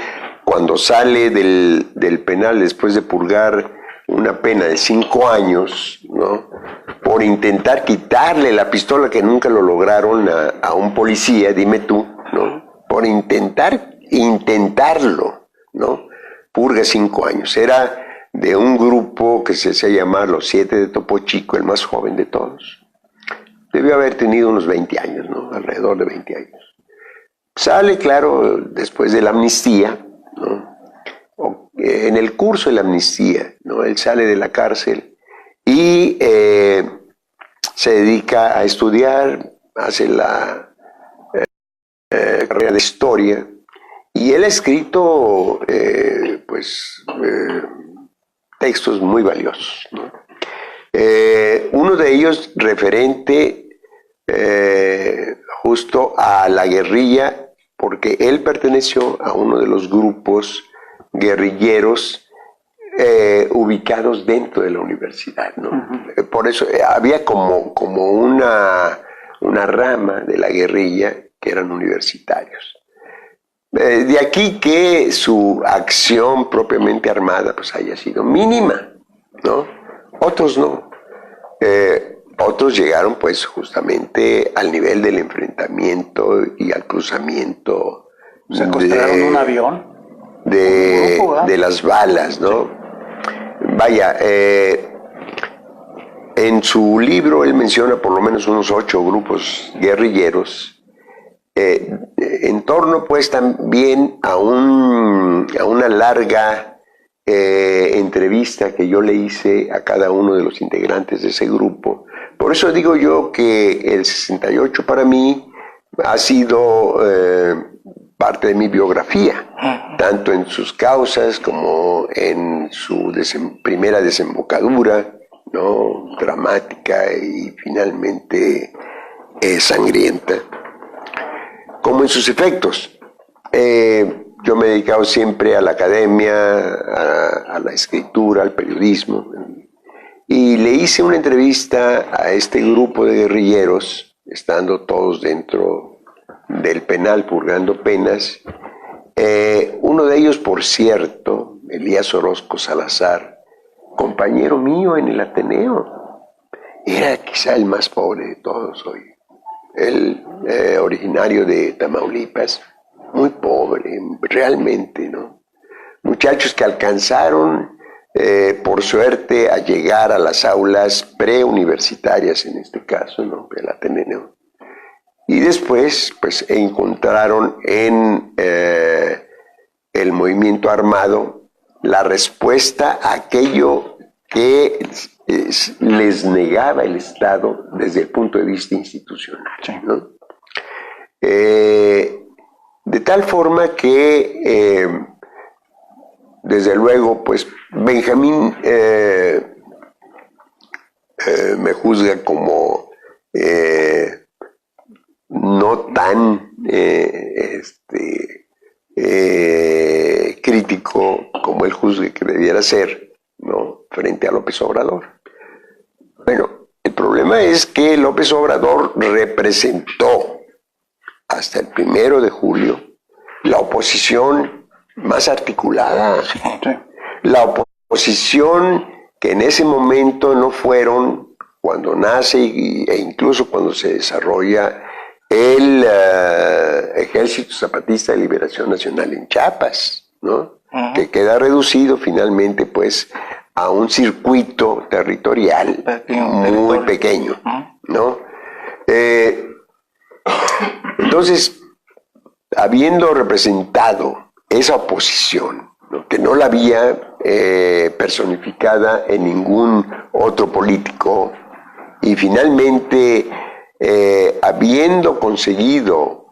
cuando sale del penal después de purgar una pena de 5 años, ¿no?, por intentar quitarle la pistola que nunca lo lograron a un policía, dime tú, ¿no?, por intentarlo, ¿no?, purga 5 años. Era de un grupo que se hacía llamar Los 7 de Topo Chico, el más joven de todos. Debió haber tenido unos 20 años, ¿no?, alrededor de 20 años. Sale, claro, después de la amnistía, ¿no? En el curso de la amnistía, ¿no? Él sale de la cárcel y se dedica a estudiar, hace la carrera de historia, y él ha escrito textos muy valiosos, ¿no? Uno de ellos referente justo a la guerrilla, porque él perteneció a uno de los grupos guerrilleros ubicados dentro de la universidad, ¿no? Uh-huh. Por eso había como una rama de la guerrilla que eran universitarios. De aquí que su acción propiamente armada pues haya sido mínima, ¿no? Otros no. Otros llegaron pues justamente al nivel del enfrentamiento y al cruzamiento. ¿Secuestraron un avión? De las balas, ¿no? Sí. Vaya, en su libro él menciona por lo menos unos 8 grupos guerrilleros, en torno pues también a una larga entrevista que yo le hice a cada uno de los integrantes de ese grupo. Por eso digo yo que el 68 para mí ha sido parte de mi biografía, tanto en sus causas como en su primera desembocadura, ¿no? Dramática y finalmente sangrienta, como en sus efectos. Yo me he dedicado siempre a la academia, a la escritura, al periodismo, y le hice una entrevista a este grupo de guerrilleros, estando todos dentro del penal purgando penas. Uno de ellos, por cierto, Elías Orozco Salazar, compañero mío en el Ateneo, era quizá el más pobre de todos hoy. Él, originario de Tamaulipas, muy pobre, realmente, ¿no? Muchachos que alcanzaron, por suerte, a llegar a las aulas preuniversitarias, en este caso, ¿no? El Ateneo. Y después, pues, encontraron en el movimiento armado la respuesta a aquello que les negaba el Estado desde el punto de vista institucional, ¿no? De tal forma que, desde luego, pues, Benjamín me juzga como no tan crítico como él juzgue que debiera ser, ¿no? Frente a López Obrador. Bueno, el problema es que López Obrador representó hasta el 1 de julio la oposición más articulada, la oposición que en ese momento no fueron, cuando nace e incluso cuando se desarrolla el Ejército Zapatista de Liberación Nacional en Chiapas, ¿no? Uh-huh. Que queda reducido finalmente pues a un circuito territorial muy pequeño, ¿no? Entonces, habiendo representado esa oposición, ¿no? Que no la había personificada en ningún otro político, y finalmente habiendo conseguido,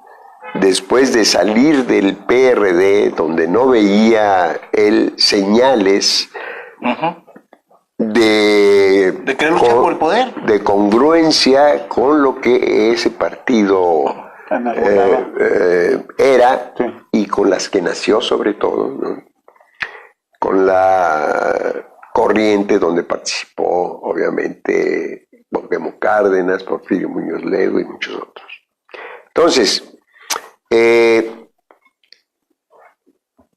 después de salir del PRD, donde no veía él señales de querer luchar por el poder, de congruencia con lo que ese partido era, sí, y con las que nació sobre todo, ¿no? Con la corriente donde participó obviamente Cuauhtémoc Cárdenas, Porfirio Muñoz Ledo y muchos otros. Entonces,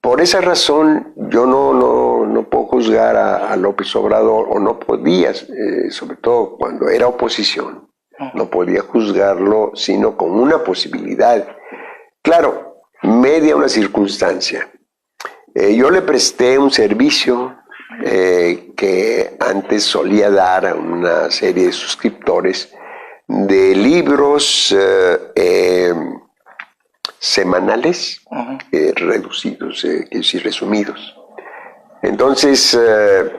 por esa razón yo no puedo juzgar a López Obrador, o no podía, sobre todo cuando era oposición, no podía juzgarlo sino con una posibilidad. Claro, media una circunstancia. Yo le presté un servicio que antes solía dar a una serie de suscriptores de libros semanales, reducidos, es decir, resumidos. Entonces,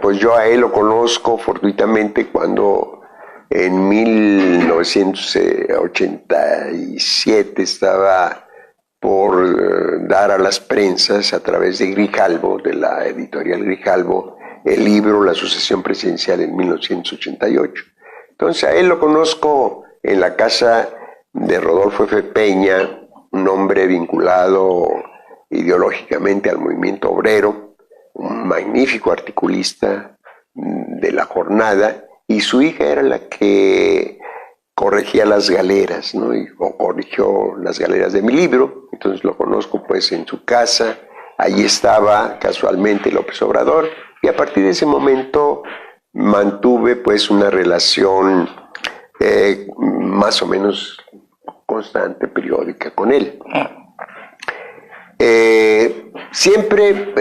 pues yo a él lo conozco fortuitamente cuando en 1987 estaba por dar a las prensas a través de Grijalbo, de la editorial Grijalbo, el libro La sucesión presidencial en 1988. Entonces a él lo conozco en la casa de Rodolfo F. Peña, un hombre vinculado ideológicamente al movimiento obrero, un magnífico articulista de La Jornada, y su hija era la que corregía las galeras, ¿no? O corrigió las galeras de mi libro. Entonces lo conozco pues en su casa, ahí estaba casualmente López Obrador, y a partir de ese momento mantuve pues una relación más o menos constante, periódica con él. Siempre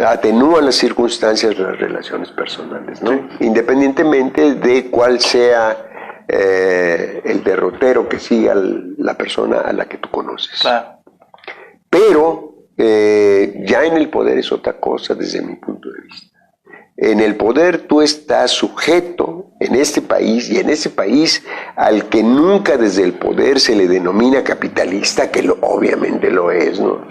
atenúan las circunstancias las relaciones personales, ¿no? Independientemente de cuál sea el derrotero que siga la persona a la que tú conoces. Pero ya en el poder es otra cosa desde mi punto de vista. En el poder tú estás sujeto en este país, y en ese país al que nunca desde el poder se le denomina capitalista, que obviamente lo es, ¿no?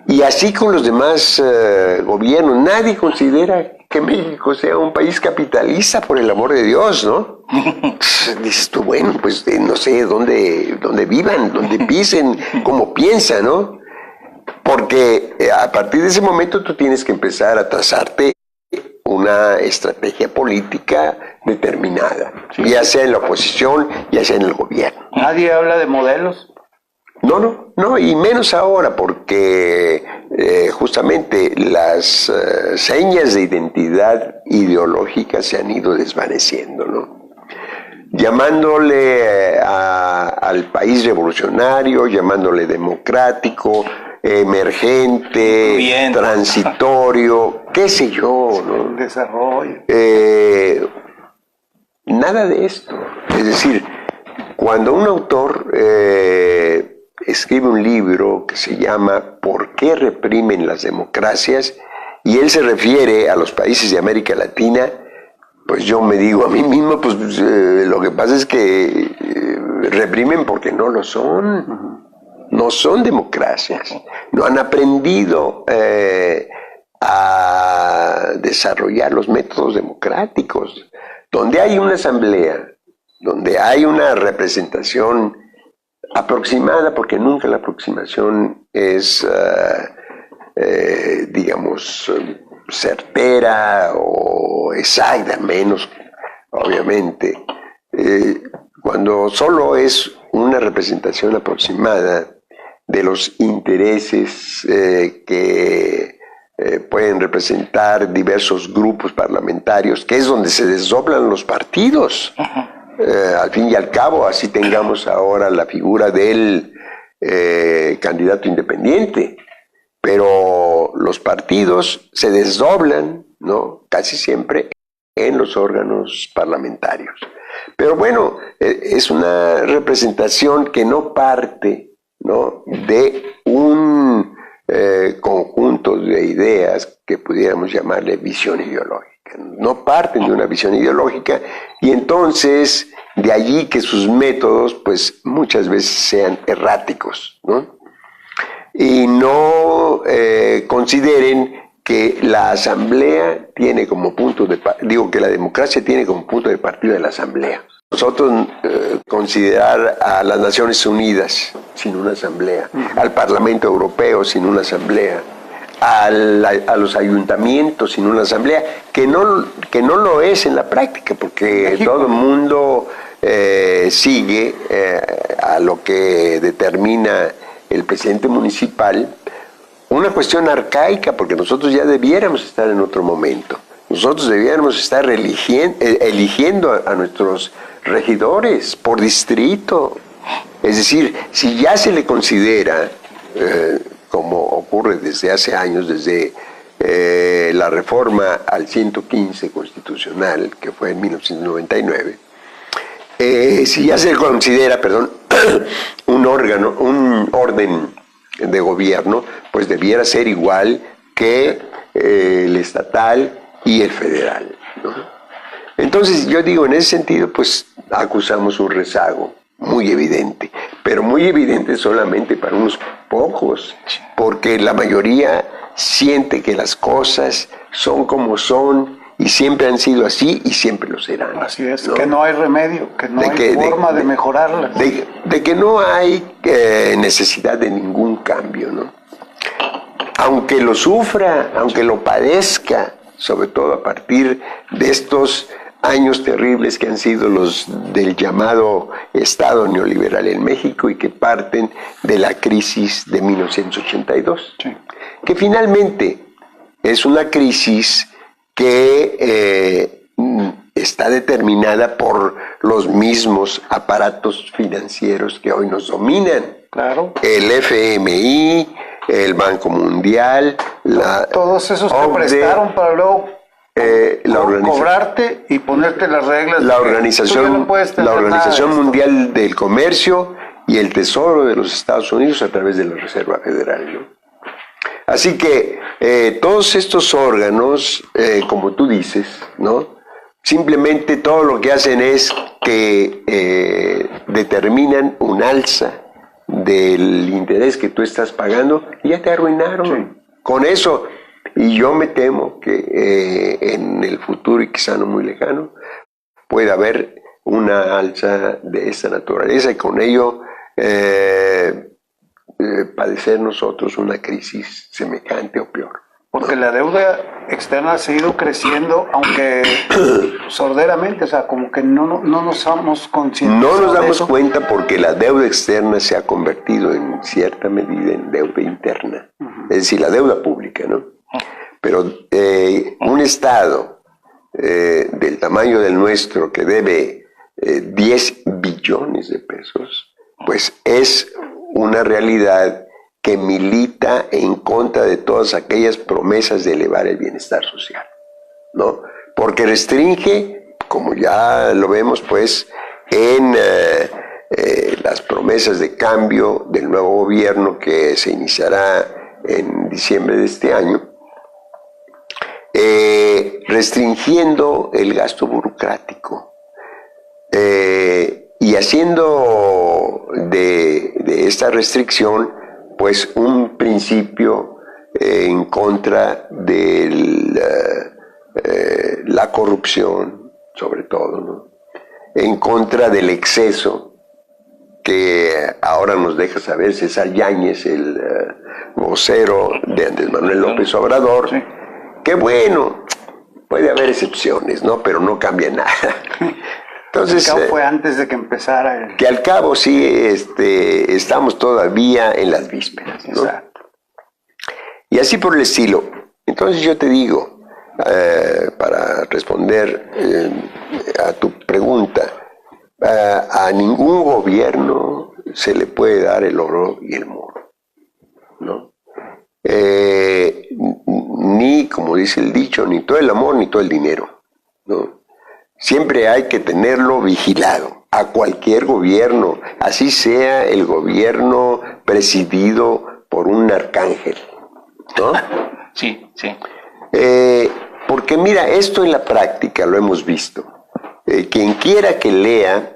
Y así con los demás gobiernos, nadie considera que México sea un país capitalista, por el amor de Dios, ¿no? Dices tú, bueno, pues no sé dónde vivan, dónde pisen, cómo piensan, ¿no? Porque a partir de ese momento tú tienes que empezar a trazarte una estrategia política determinada, ya sea en la oposición, ya sea en el gobierno. ¿Nadie habla de modelos? No, y menos ahora, porque justamente las señas de identidad ideológica se han ido desvaneciendo, ¿no? Llamándole al país revolucionario, llamándole democrático, emergente, transitorio, qué sé yo, ¿no? Desarrollo. Nada de esto. Es decir, cuando un autor escribe un libro que se llama ¿Por qué reprimen las democracias?, y él se refiere a los países de América Latina, pues yo me digo a mí mismo, pues lo que pasa es que reprimen porque no lo son. No son democracias, no han aprendido a desarrollar los métodos democráticos. Donde hay una asamblea, donde hay una representación aproximada, porque nunca la aproximación es, digamos, certera o exacta, menos, obviamente. Cuando solo es una representación aproximada de los intereses que pueden representar diversos grupos parlamentarios, que es donde se desdoblan los partidos. Al fin y al cabo, así tengamos ahora la figura del candidato independiente, pero los partidos se desdoblan, ¿no?, casi siempre en los órganos parlamentarios. Pero bueno, es una representación que no parte, ¿no?, de un conjunto de ideas que pudiéramos llamarle visión ideológica. No parten de una visión ideológica, y entonces de allí que sus métodos pues muchas veces sean erráticos, ¿no? Y no consideren que la asamblea tiene como punto de que la democracia tiene como punto de partida de la asamblea. Nosotros considerar a las Naciones Unidas sin una asamblea, al Parlamento Europeo sin una asamblea, a los ayuntamientos sin una asamblea, que no lo es en la práctica, porque México, todo el mundo sigue a lo que determina el presidente municipal, una cuestión arcaica, porque nosotros ya debiéramos estar en otro momento. Nosotros debiéramos estar eligiendo a nuestros regidores por distrito. Es decir, si ya se le considera, como ocurre desde hace años, desde la reforma al 115 constitucional, que fue en 1999, si ya se le considera, un orden de gobierno, pues debiera ser igual que el estatal y el federal, ¿no? Entonces yo digo, en ese sentido, pues acusamos un rezago muy evidente, pero muy evidente solamente para unos pocos, porque la mayoría siente que las cosas son como son y siempre han sido así y siempre lo serán. Así es, ¿no? que no hay remedio, que no hay forma de mejorarlas. De que no hay necesidad de ningún cambio, ¿no? Aunque lo sufra, aunque lo padezca, sobre todo a partir de estos años terribles que han sido los del llamado Estado neoliberal en México y que parten de la crisis de 1982, sí, que finalmente es una crisis que está determinada por los mismos aparatos financieros que hoy nos dominan. Claro. El FMI, el Banco Mundial, todos esos te prestaron para luego cobrarte y ponerte las reglas. La Organización Mundial del Comercio y el Tesoro de los Estados Unidos a través de la Reserva Federal, ¿no? Así que todos estos órganos, como tú dices, ¿no? Simplemente todo lo que hacen es que determinan un alza del interés que tú estás pagando y ya te arruinaron. Sí. Con eso, y yo me temo que en el futuro, y quizá no muy lejano, puede haber una alza de esta naturaleza y con ello padecer nosotros una crisis semejante o peor. Porque la deuda externa ha seguido creciendo, aunque sorderamente, o sea, como que no nos damos conscientes. No nos damos cuenta porque la deuda externa se ha convertido en cierta medida en deuda interna, es decir, la deuda pública, ¿no? Pero un Estado del tamaño del nuestro que debe 10 billones de pesos, pues es una realidad que milita en contra de todas aquellas promesas de elevar el bienestar social, ¿no? Porque restringe, como ya lo vemos, pues, en las promesas de cambio del nuevo gobierno que se iniciará en diciembre de este año, restringiendo el gasto burocrático y haciendo de esta restricción pues un principio en contra de la corrupción, sobre todo, ¿no? En contra del exceso que ahora nos deja saber César Yáñez, el vocero de Andrés Manuel López Obrador, sí, que bueno, puede haber excepciones, ¿no? Pero no cambia nada. Entonces, al cabo fue antes de que empezara. Que al cabo sí estamos todavía en las vísperas, ¿no? Exacto. Y así por el estilo. Entonces yo te digo, para responder a tu pregunta, a ningún gobierno se le puede dar el oro y el moro, ¿no? Ni, como dice el dicho, ni todo el amor ni todo el dinero, ¿no? Siempre hay que tenerlo vigilado, a cualquier gobierno, así sea el gobierno presidido por un arcángel, ¿no? Sí, sí. Porque mira, esto en la práctica lo hemos visto. Quien quiera que lea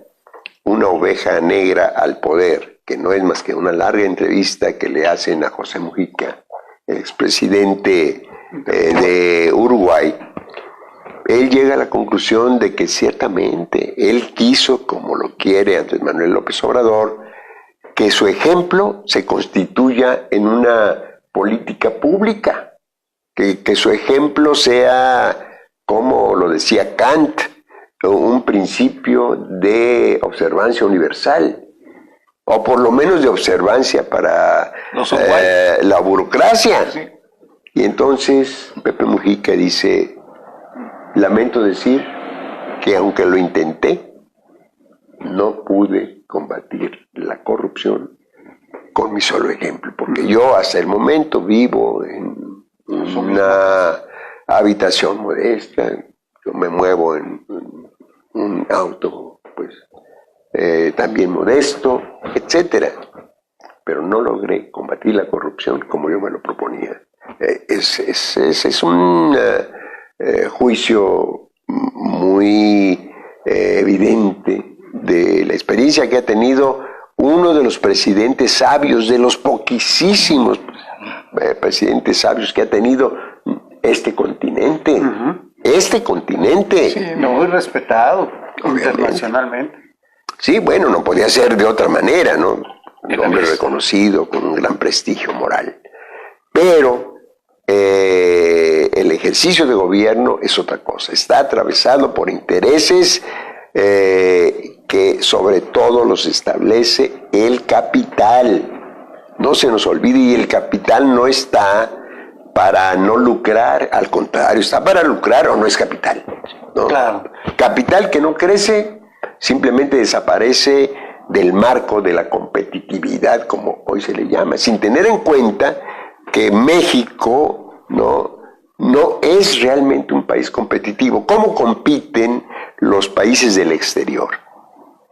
Una oveja negra al poder, que no es más que una larga entrevista que le hacen a José Mujica, el expresidente de Uruguay, él llega a la conclusión de que ciertamente él quiso, como lo quiere Andrés Manuel López Obrador, que su ejemplo se constituya en una política pública, que su ejemplo sea, como lo decía Kant, un principio de observancia universal, o por lo menos de observancia para la burocracia. Sí. Y entonces Pepe Mujica dice: lamento decir que aunque lo intenté, no pude combatir la corrupción con mi solo ejemplo, porque yo hasta el momento vivo en una habitación modesta, yo me muevo en un auto pues también modesto, etcétera. pero no logré combatir la corrupción como yo me lo proponía. Es un juicio muy evidente de la experiencia que ha tenido uno de los presidentes sabios, de los poquísimos presidentes sabios que ha tenido este continente. Uh-huh. Este continente. Sí, muy respetado internacionalmente. Sí, bueno, no podía ser de otra manera, ¿no? Un hombre reconocido, con un gran prestigio moral. Pero el ejercicio de gobierno es otra cosa. Está atravesado por intereses que sobre todo los establece el capital. No se nos olvide, y el capital no está para no lucrar, al contrario, está para lucrar o no es capital, ¿no? Claro. Capital que no crece simplemente desaparece del marco de la competitividad, como hoy se le llama, sin tener en cuenta que México no es realmente un país competitivo. ¿Cómo compiten los países del exterior?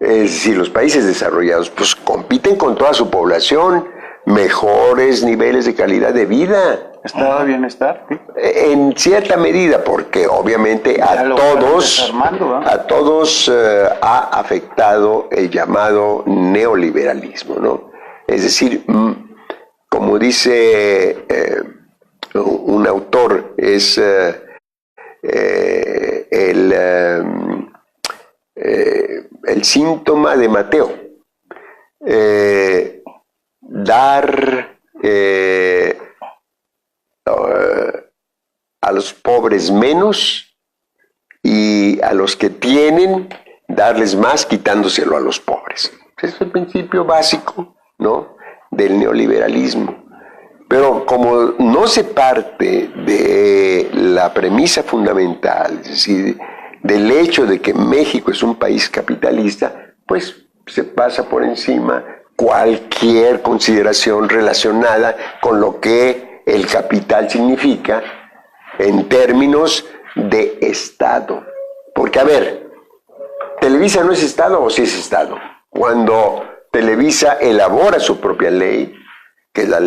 Es decir, los países desarrollados, pues compiten con toda su población, mejores niveles de calidad de vida. Estado de bienestar, ¿sí? En cierta medida, porque obviamente a todos ha afectado el llamado neoliberalismo, ¿no? Es decir, como dice un autor, es el síntoma de Mateo. Dar a los pobres menos y a los que tienen darles más, quitándoselo a los pobres. Ese es el principio básico, ¿no?, del neoliberalismo. Pero como no se parte de la premisa fundamental, es decir, del hecho de que México es un país capitalista, pues se pasa por encima cualquier consideración relacionada con lo que el capital significa en términos de Estado. Porque, a ver, ¿Televisa no es Estado o sí es Estado? Cuando Televisa elabora su propia ley, que es la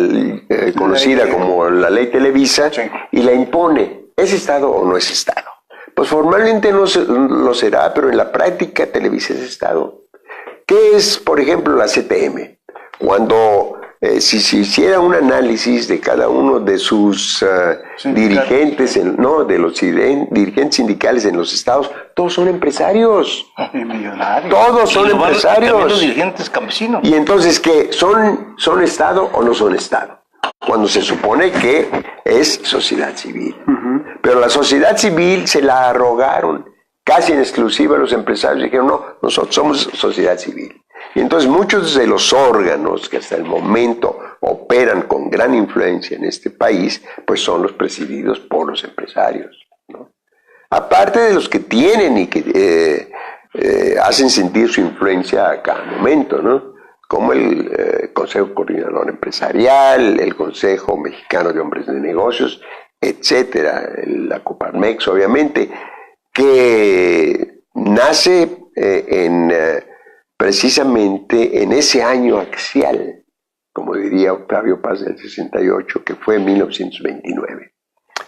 conocida como la Ley Televisa, sí, y la impone, ¿es Estado o no es Estado? Pues formalmente no lo será, pero en la práctica Televisa es Estado. ¿Qué es, por ejemplo, la CTM? Cuando si se hiciera un análisis de cada uno de sus dirigentes, de los dirigentes sindicales en los estados, todos son empresarios. Y millonarios. Todos son empresarios. También los dirigentes campesinos. Y entonces, ¿qué? ¿Son Estado o no son Estado? Cuando se supone que es sociedad civil. Uh-huh. Pero la sociedad civil se la arrogaron casi en exclusiva a los empresarios. Dijeron, no, nosotros somos sociedad civil. Y entonces muchos de los órganos que hasta el momento operan con gran influencia en este país, pues son los presididos por los empresarios, ¿no? Aparte de los que tienen y que hacen sentir su influencia a cada momento, ¿no? Como el Consejo Coordinador Empresarial, el Consejo Mexicano de Hombres de Negocios, etcétera, la Coparmex, obviamente, que nace precisamente en ese año axial, como diría Octavio Paz del 68, que fue 1929.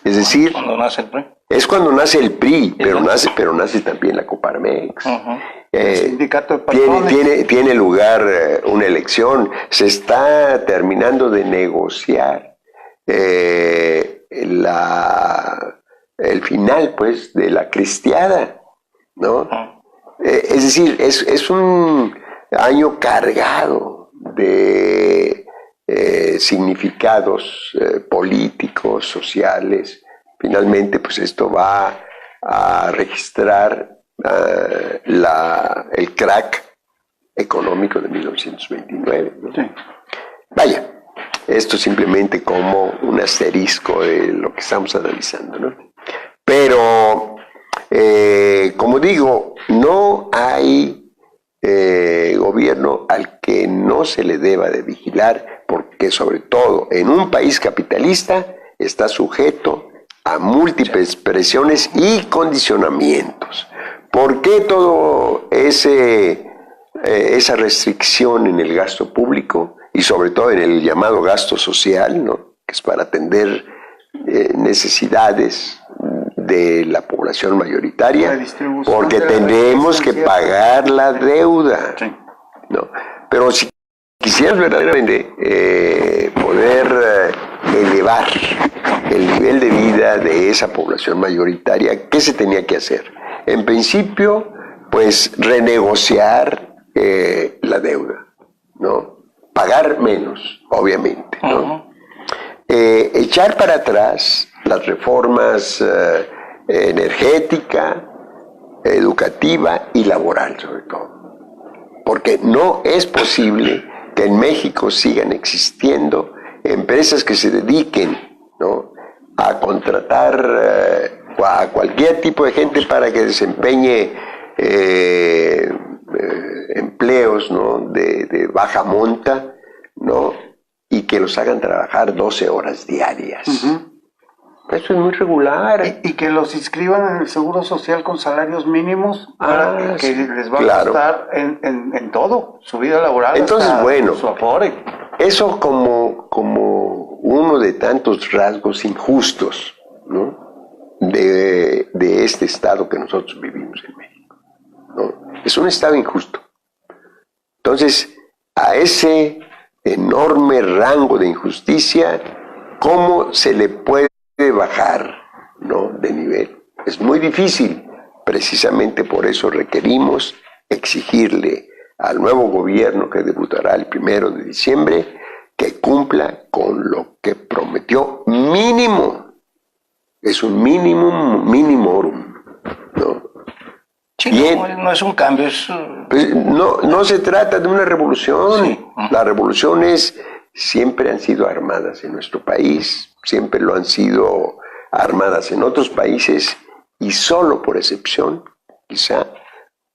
Es decir, cuando nace el PRI. Es cuando nace el PRI, pero nace también la Coparmex. Uh-huh. El sindicato de patrones. Tiene lugar una elección, se está terminando de negociar el final, pues, de la cristiada, ¿no? Uh-huh. Es decir, es un año cargado de significados políticos, sociales. Finalmente, pues esto va a registrar el crack económico de 1929, ¿no? Sí. Vaya, esto simplemente como un asterisco de lo que estamos analizando, ¿no? Pero, como digo, no hay gobierno al que no se le deba de vigilar, porque sobre todo en un país capitalista está sujeto a múltiples presiones y condicionamientos. ¿Por qué todo esa restricción en el gasto público? y sobre todo en el llamado gasto social, ¿no? Que es para atender necesidades de la población mayoritaria, porque tenemos que pagar la deuda, Sí. ¿no? Pero si quisieras verdaderamente poder elevar el nivel de vida de esa población mayoritaria, ¿qué se tenía que hacer? En principio, pues renegociar la deuda, ¿no? Pagar menos, obviamente, ¿no? Echar para atrás las reformas energética, educativa y laboral, sobre todo. Porque no es posible que en México sigan existiendo empresas que se dediquen, ¿no?, a contratar a cualquier tipo de gente para que desempeñe empleos, ¿no?, de baja monta, ¿no?, y que los hagan trabajar 12 horas diarias. Eso es muy regular. Y que los inscriban en el Seguro Social con salarios mínimos para que sí, les va claro. a costar en todo, su vida laboral. Entonces, hasta bueno, su afore. eso como uno de tantos rasgos injustos, ¿no?, de este estado que nosotros vivimos en México, ¿no? Es un estado injusto. Entonces, a ese enorme rango de injusticia, ¿cómo se le puede bajar, ¿no?, de nivel? Es muy difícil. Precisamente por eso requerimos exigirle al nuevo gobierno que debutará el 1 de diciembre que cumpla con lo que prometió mínimo. Es un minimorum, ¿no? Sí, Bien. no es un cambio, es... Pues no se trata de una revolución. Sí. Las revoluciones siempre han sido armadas en nuestro país, siempre lo han sido armadas en otros países, y solo por excepción, quizá,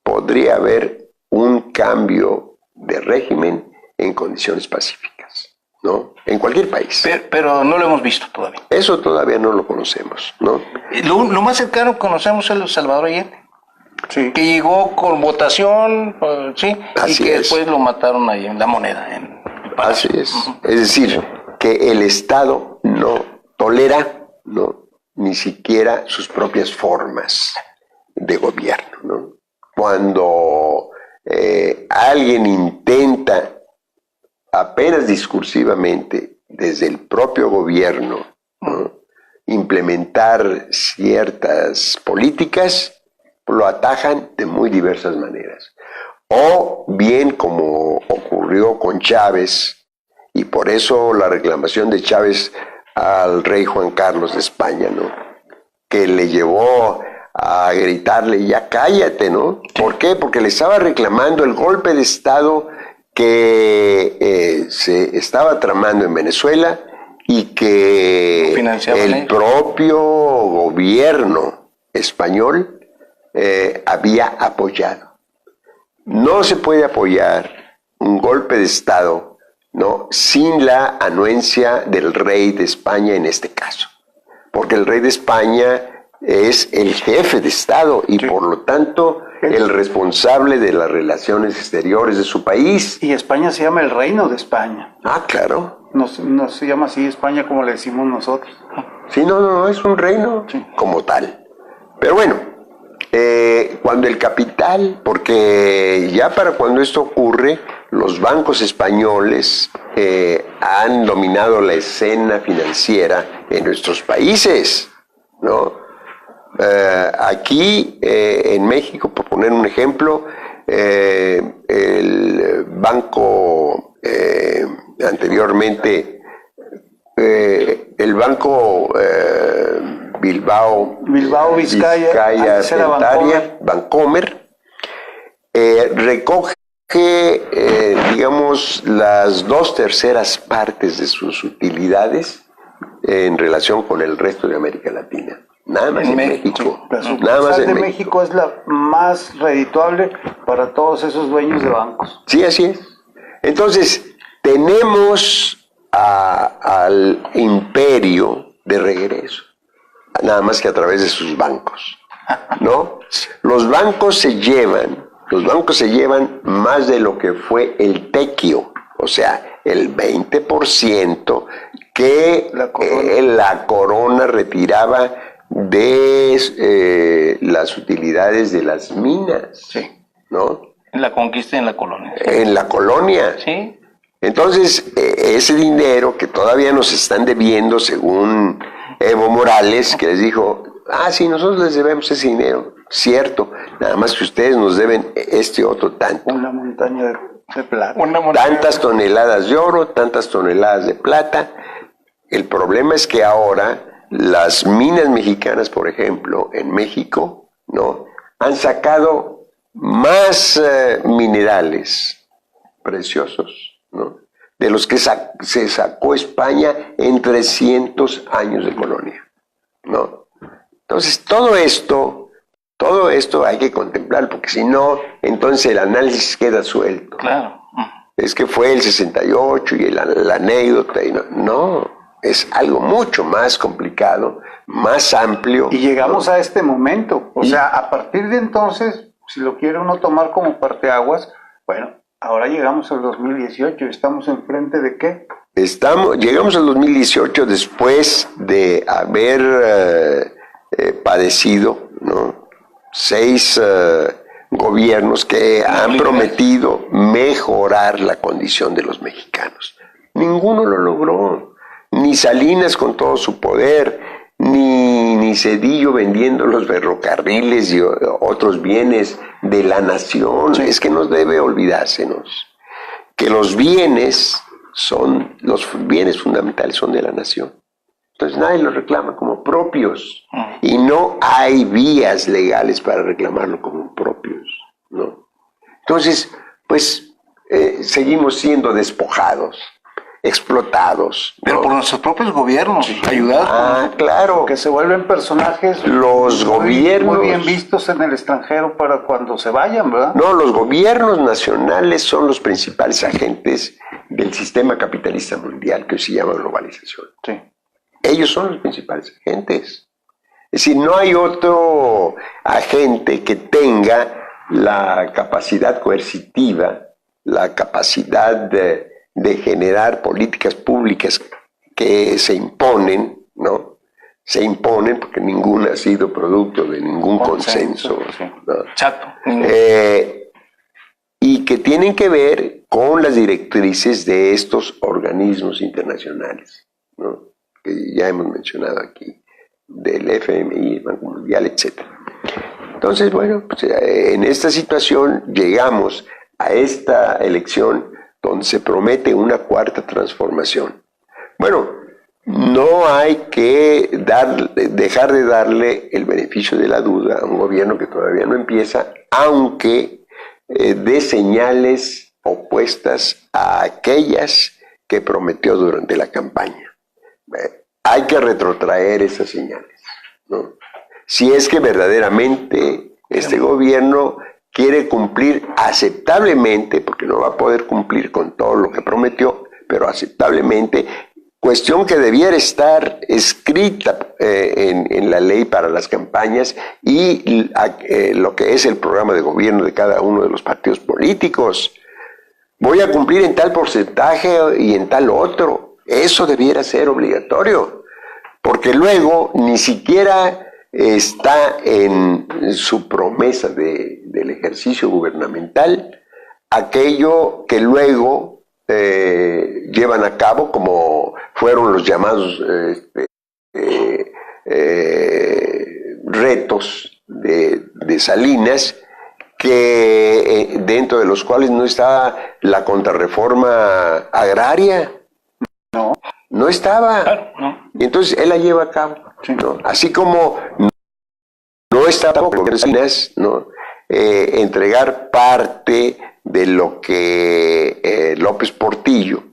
podría haber un cambio de régimen en condiciones pacíficas, ¿no? En cualquier país. Pero no lo hemos visto todavía. Eso todavía no lo conocemos, ¿no? Lo más cercano que conocemos es el Salvador Allende. Sí. Que llegó con votación, sí, Así y que es. después lo mataron ahí en la moneda. Así es. Es decir, que el Estado no tolera, ¿no?, ni siquiera sus propias formas de gobierno, ¿no? Cuando alguien intenta, apenas discursivamente, desde el propio gobierno, ¿no?, implementar ciertas políticas, lo atajan de muy diversas maneras. O bien, como ocurrió con Chávez, y por eso la reclamación de Chávez al rey Juan Carlos de España, ¿no?, que le llevó a gritarle, ya cállate, ¿no? ¿Por qué? Porque le estaba reclamando el golpe de Estado que se estaba tramando en Venezuela y que el propio gobierno español había apoyado. No se puede apoyar un golpe de Estado, ¿no?, sin la anuencia del rey de España en este caso, porque el rey de España es el jefe de Estado y por lo tanto el responsable de las relaciones exteriores de su país. Y España se llama el Reino de España. Ah, claro. No se llama así España como le decimos nosotros. Sí, no, es un reino como tal. Pero bueno, cuando el capital, porque ya para cuando esto ocurre, los bancos españoles han dominado la escena financiera en nuestros países, ¿no? Aquí en México, por poner un ejemplo, el banco anteriormente, el banco Bilbao Vizcaya Bancomer, recoge, digamos, las 2/3 partes de sus utilidades en relación con el resto de América Latina. Nada más en México. La sucursal de México es la más redituable para todos esos dueños de bancos. Sí, así es. Entonces, tenemos al imperio de regreso, nada más que a través de sus bancos, ¿no? Los bancos se llevan más de lo que fue el tequio, o sea, el 20% que la corona retiraba de las utilidades de las minas, Sí. ¿no? En la conquista y en la colonia. En la colonia. Sí. Entonces, ese dinero que todavía nos están debiendo, según Evo Morales, que les dijo, sí, nosotros les debemos ese dinero, cierto, nada más que ustedes nos deben este otro tanto. Una montaña de plata. Tantas toneladas de oro, tantas toneladas de plata. El problema es que ahora las minas mexicanas, por ejemplo, en México, ¿no?, han sacado más minerales preciosos, ¿no?, de los que se sacó España en 300 años de colonia, ¿no? Entonces, todo esto hay que contemplar, porque si no, entonces el análisis queda suelto. Claro. Es que fue el 68 y la anécdota, y no, es algo mucho más complicado, más amplio. Y llegamos a este momento, o sea, a partir de entonces, si lo quiere uno tomar como parteaguas, bueno, ahora llegamos al 2018, ¿estamos enfrente de qué? Llegamos al 2018 después de haber padecido, ¿no?, 6 gobiernos que han prometido mejorar la condición de los mexicanos. Ninguno lo logró, ni Salinas con todo su poder, ni Zedillo vendiendo los ferrocarriles y otros bienes de la nación. Sí. Es que no debe olvidársenos que los bienes fundamentales son de la nación. Entonces nadie los reclama como propios y no hay vías legales para reclamarlo como propios, ¿no? Entonces, pues seguimos siendo despojados, explotados, ¿no? Pero por nuestros propios gobiernos, ayudados. Claro. Que se vuelven personajes los gobiernos muy bien vistos en el extranjero para cuando se vayan, ¿verdad? No, los gobiernos nacionales son los principales agentes del sistema capitalista mundial que hoy se llama globalización. Sí. Ellos son los principales agentes. Es decir, no hay otro agente que tenga la capacidad coercitiva, la capacidad de generar políticas públicas que se imponen, ¿no? Se imponen porque ninguna ha sido producto de ningún consenso. Sí. ¿No? Exacto. Y que tienen que ver con las directrices de estos organismos internacionales, ¿no?, que ya hemos mencionado aquí, del FMI, el Banco Mundial, etc. Entonces, bueno, pues, en esta situación llegamos a esta elección donde se promete una cuarta transformación. Bueno, no hay que dejar de darle el beneficio de la duda a un gobierno que todavía no empieza, aunque dé señales opuestas a aquellas que prometió durante la campaña. Hay que retrotraer esas señales, ¿no? Si es que verdaderamente este gobierno quiere cumplir aceptablemente, porque no va a poder cumplir con todo lo que prometió, pero aceptablemente, cuestión que debiera estar escrita en la ley para las campañas y lo que es el programa de gobierno de cada uno de los partidos políticos. Voy a cumplir en tal porcentaje y en tal otro. Eso debiera ser obligatorio, porque luego ni siquiera está en su promesa del ejercicio gubernamental aquello que luego llevan a cabo, como fueron los llamados retos de Salinas, que dentro de los cuales no está la contrarreforma agraria. No estaba. Claro, no. Y entonces él la lleva a cabo, ¿no? Así como no está tampoco, ¿no?, entregar parte de lo que López Portillo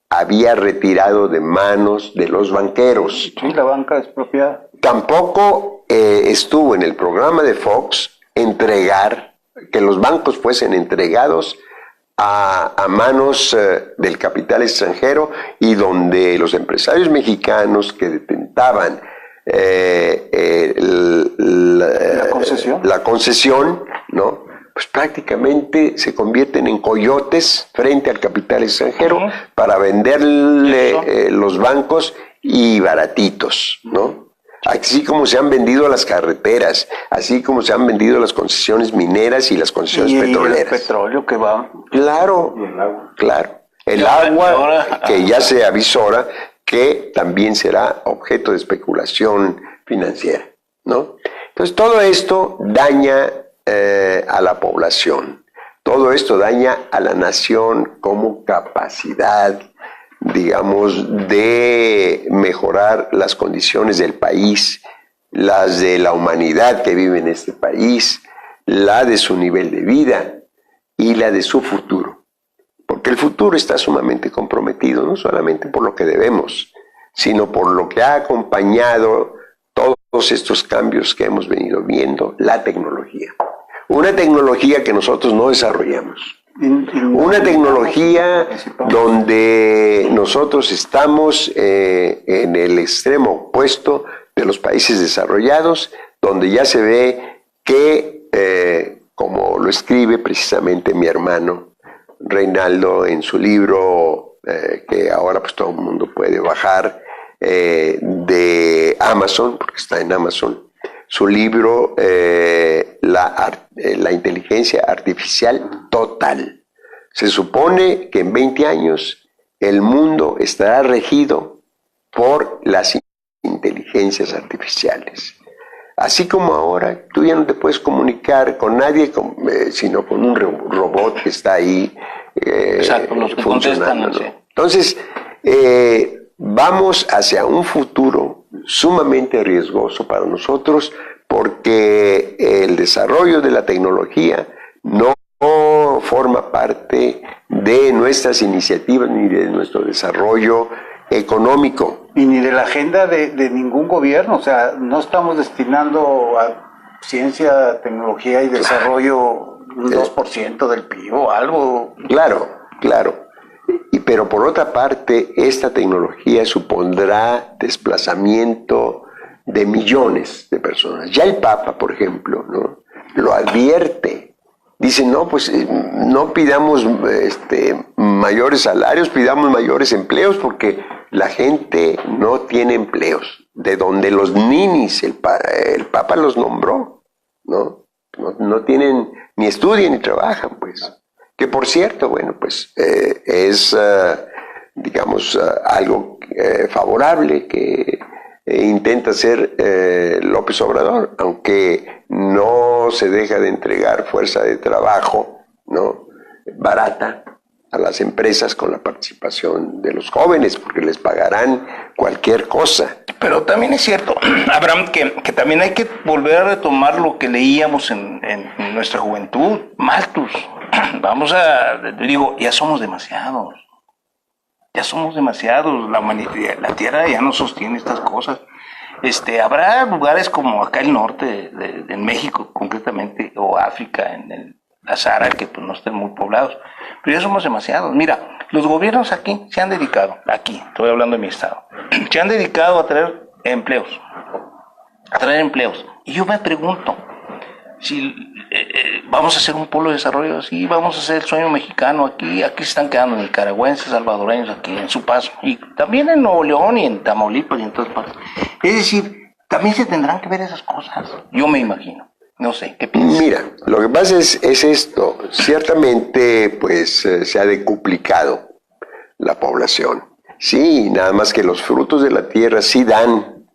había retirado de manos de los banqueros. Sí, la banca expropiada. Tampoco estuvo en el programa de Fox entregar, que los bancos fuesen entregados a manos del capital extranjero, y donde los empresarios mexicanos que detentaban la concesión, ¿no?, pues prácticamente se convierten en coyotes frente al capital extranjero para venderle los bancos y baratitos, ¿no? Así como se han vendido las carreteras, así como se han vendido las concesiones mineras y las concesiones petroleras. El petróleo que va. Claro, claro. El agua, que ya se avisora que también será objeto de especulación financiera, ¿no? Entonces todo esto daña a la población, todo esto daña a la nación como capacidad, digamos, de mejorar las condiciones del país, las de la humanidad que vive en este país, la de su nivel de vida y la de su futuro. Porque el futuro está sumamente comprometido, no solamente por lo que debemos, sino por lo que ha acompañado todos estos cambios que hemos venido viendo, la tecnología. Una tecnología que nosotros no desarrollamos. Una tecnología donde nosotros estamos en el extremo opuesto de los países desarrollados, donde ya se ve que, como lo escribe precisamente mi hermano Reinaldo en su libro, que ahora pues todo el mundo puede bajar, de Amazon, porque está en Amazon, su libro La inteligencia artificial total. Se supone que en 20 años el mundo estará regido por las inteligencias artificiales. Así como ahora tú ya no te puedes comunicar con nadie, sino con un robot que está ahí exacto, los que funcionando, contestan, ¿no? Entonces, vamos hacia un futuro sumamente riesgoso para nosotros, porque el desarrollo de la tecnología no forma parte de nuestras iniciativas ni de nuestro desarrollo económico. Y ni de la agenda de ningún gobierno, o sea, no estamos destinando a ciencia, tecnología y desarrollo un 2% del PIB o algo. Claro, claro. Pero por otra parte, esta tecnología supondrá desplazamiento de millones de personas. Ya el Papa, por ejemplo, ¿no?, lo advierte. Dice, no, pues no pidamos mayores salarios, pidamos mayores empleos, porque la gente no tiene empleos. De donde los ninis, el Papa los nombró, ¿no? No tienen, ni estudian ni trabajan, pues. Que por cierto, bueno, pues es, digamos, algo favorable que intenta hacer López Obrador, aunque no se deja de entregar fuerza de trabajo, ¿no?, barata a las empresas con la participación de los jóvenes, porque les pagarán cualquier cosa. Pero también es cierto, Abraham, que también hay que volver a retomar lo que leíamos en nuestra juventud. Malthus, vamos a, digo, ya somos demasiados. Ya somos demasiados, la humanidad, la Tierra ya no sostiene estas cosas. Habrá lugares como acá el norte, en México concretamente, o África, en la Sahara, que pues no estén muy poblados, pero ya somos demasiados. Mira, los gobiernos aquí se han dedicado, aquí, estoy hablando de mi estado, se han dedicado a traer empleos, y yo me pregunto, si vamos a hacer un polo de desarrollo así, vamos a hacer el sueño mexicano aquí se están quedando nicaragüenses, salvadoreños aquí en su paso, y también en Nuevo León y en Tamaulipas y en todas partes. Es decir, también se tendrán que ver esas cosas, yo me imagino. No sé, ¿qué piensas? Mira, lo que pasa es esto, ciertamente pues se ha decuplicado la población. Sí, nada más que los frutos de la tierra sí dan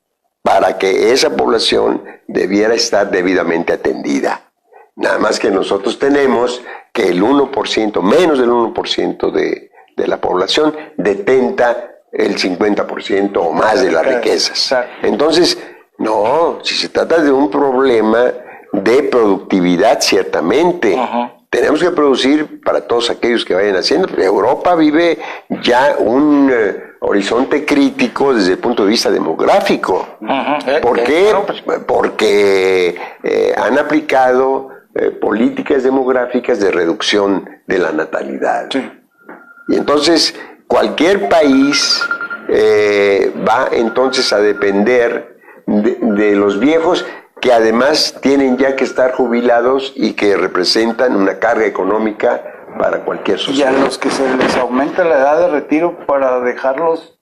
para que esa población debiera estar debidamente atendida. Nada más que nosotros tenemos que el 1%, menos del 1% de la población detenta el 50% o más de las riquezas. Entonces, no, si se trata de un problema de productividad, ciertamente. Tenemos que producir para todos aquellos que vayan haciendo. Europa vive ya un horizonte crítico desde el punto de vista demográfico. ¿Por qué? Porque han aplicado políticas demográficas de reducción de la natalidad. Sí. Y entonces cualquier país va entonces a depender de los viejos, que además tienen ya que estar jubilados y que representan una carga económica para cualquier Y a sociedad. los que se les aumenta la edad de retiro para dejarlos,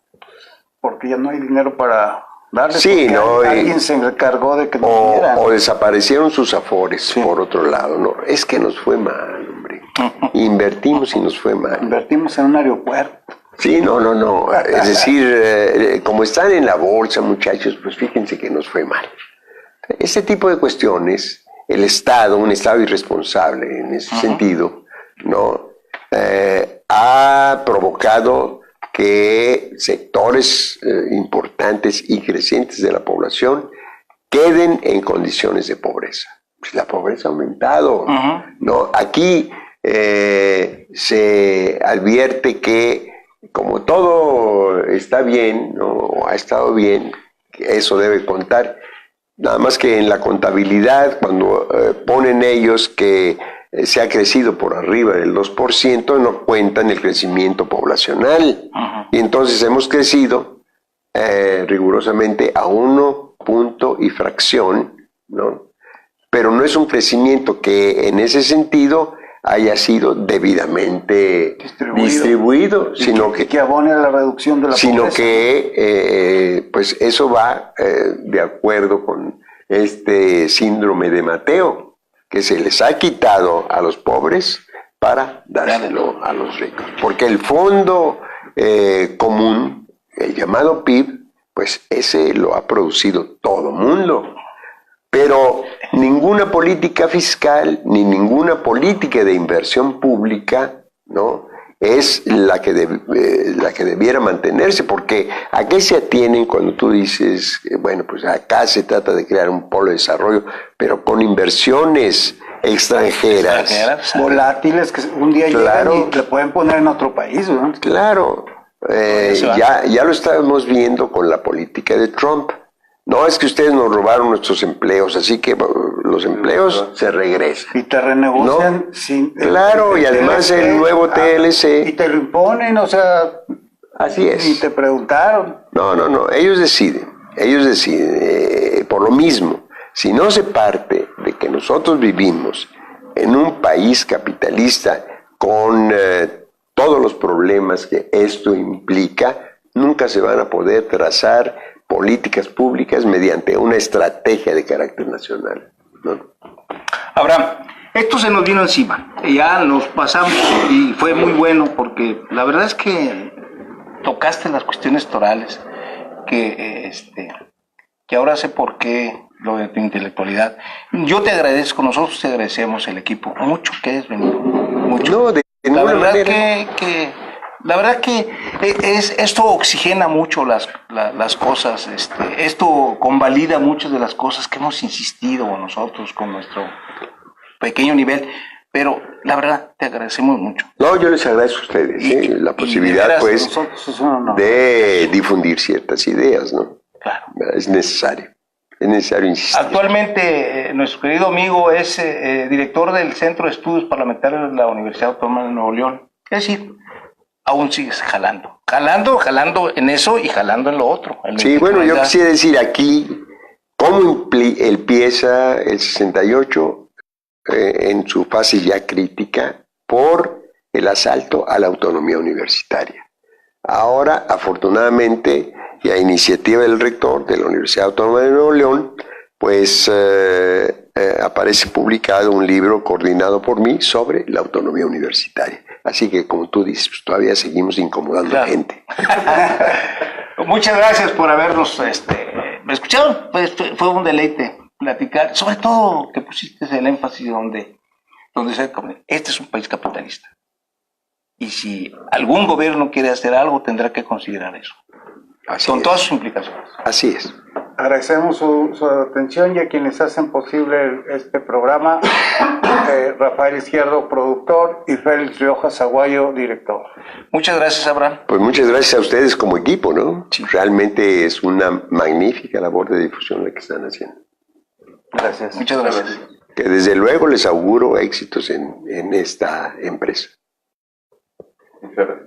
porque ya no hay dinero para darles. Sí, porque ¿no? Alguien se encargó de que no dieran. O desaparecieron sus afores, Sí. por otro lado, ¿no? Es que nos fue mal, hombre. Invertimos y nos fue mal. Invertimos en un aeropuerto. Sí, no. Es decir, como están en la bolsa, muchachos, pues fíjense que nos fue mal. Ese tipo de cuestiones, el Estado, un Estado irresponsable en ese sentido, ¿no? Ha provocado que sectores importantes y crecientes de la población queden en condiciones de pobreza. Pues la pobreza ha aumentado, ¿no? Aquí se advierte que como todo está bien, ¿no? O ha estado bien, eso debe contar. Nada más que en la contabilidad, cuando ponen ellos que se ha crecido por arriba del 2%, no cuentan el crecimiento poblacional. Y entonces hemos crecido rigurosamente a 1 punto y fracción, ¿no? Pero no es un crecimiento que en ese sentido haya sido debidamente distribuido, sino que abone a la reducción de la pobreza. Pues eso va de acuerdo con este síndrome de Mateo, que se les ha quitado a los pobres para dárselo a los ricos. Porque el fondo común, el llamado PIB, pues ese lo ha producido todo mundo. Pero ninguna política fiscal ni ninguna política de inversión pública, ¿no?, es la que debiera mantenerse, porque ¿a qué se atienen cuando tú dices, bueno, pues acá se trata de crear un polo de desarrollo, pero con inversiones extranjeras? Volátiles que un día llegan y le pueden poner en otro país, ¿no? Claro, ya lo estamos viendo con la política de Trump. No, es que ustedes nos robaron nuestros empleos, así que los empleos se regresan. Y te renegocian, ¿no? sin... Claro, y además el nuevo TLC... Y te lo imponen, o sea... Así es. Y te preguntaron. No, ellos deciden, por lo mismo, si no se parte de que nosotros vivimos en un país capitalista con todos los problemas que esto implica, nunca se van a poder trazar políticas públicas mediante una estrategia de carácter nacional, ¿no? Abraham, esto se nos vino encima, ya nos pasamos y fue muy bueno porque la verdad es que tocaste las cuestiones torales que ahora sé por qué lo de tu intelectualidad. Yo te agradezco, nosotros te agradecemos el equipo, mucho que hayas venido, mucho. No, de la verdad manera. La verdad que esto oxigena mucho las cosas, esto convalida muchas de las cosas que hemos insistido nosotros con nuestro pequeño nivel, pero la verdad te agradecemos mucho. No, yo les agradezco a ustedes la posibilidad, veras, pues, Nosotros es un honor. de difundir ciertas ideas, ¿no? Claro. Es necesario insistir. Actualmente nuestro querido amigo es director del Centro de Estudios Parlamentarios de la Universidad Autónoma de Nuevo León. Es decir, aún sigues jalando en eso y jalando en lo otro. Sí, bueno, yo quisiera decir aquí cómo empieza el 68 en su fase ya crítica por el asalto a la autonomía universitaria. Ahora, afortunadamente, y a iniciativa del rector de la Universidad Autónoma de Nuevo León, pues aparece publicado un libro coordinado por mí sobre la autonomía universitaria. Así que, como tú dices, pues, todavía seguimos incomodando a gente. Muchas gracias por habernos escuchado. Pues, fue un deleite platicar, sobre todo que pusiste el énfasis donde este es un país capitalista. Y si algún gobierno quiere hacer algo, tendrá que considerar eso. Con todas sus implicaciones. Así es. Agradecemos su atención y a quienes hacen posible este programa, Rafael Izquierdo, productor, y Félix Riojas Aguayo, director. Muchas gracias, Abraham. Pues muchas gracias a ustedes como equipo, ¿no? Sí. Realmente es una magnífica labor de difusión la que están haciendo. Gracias. Muchas gracias. Que desde luego les auguro éxitos en esta empresa. Muchas gracias.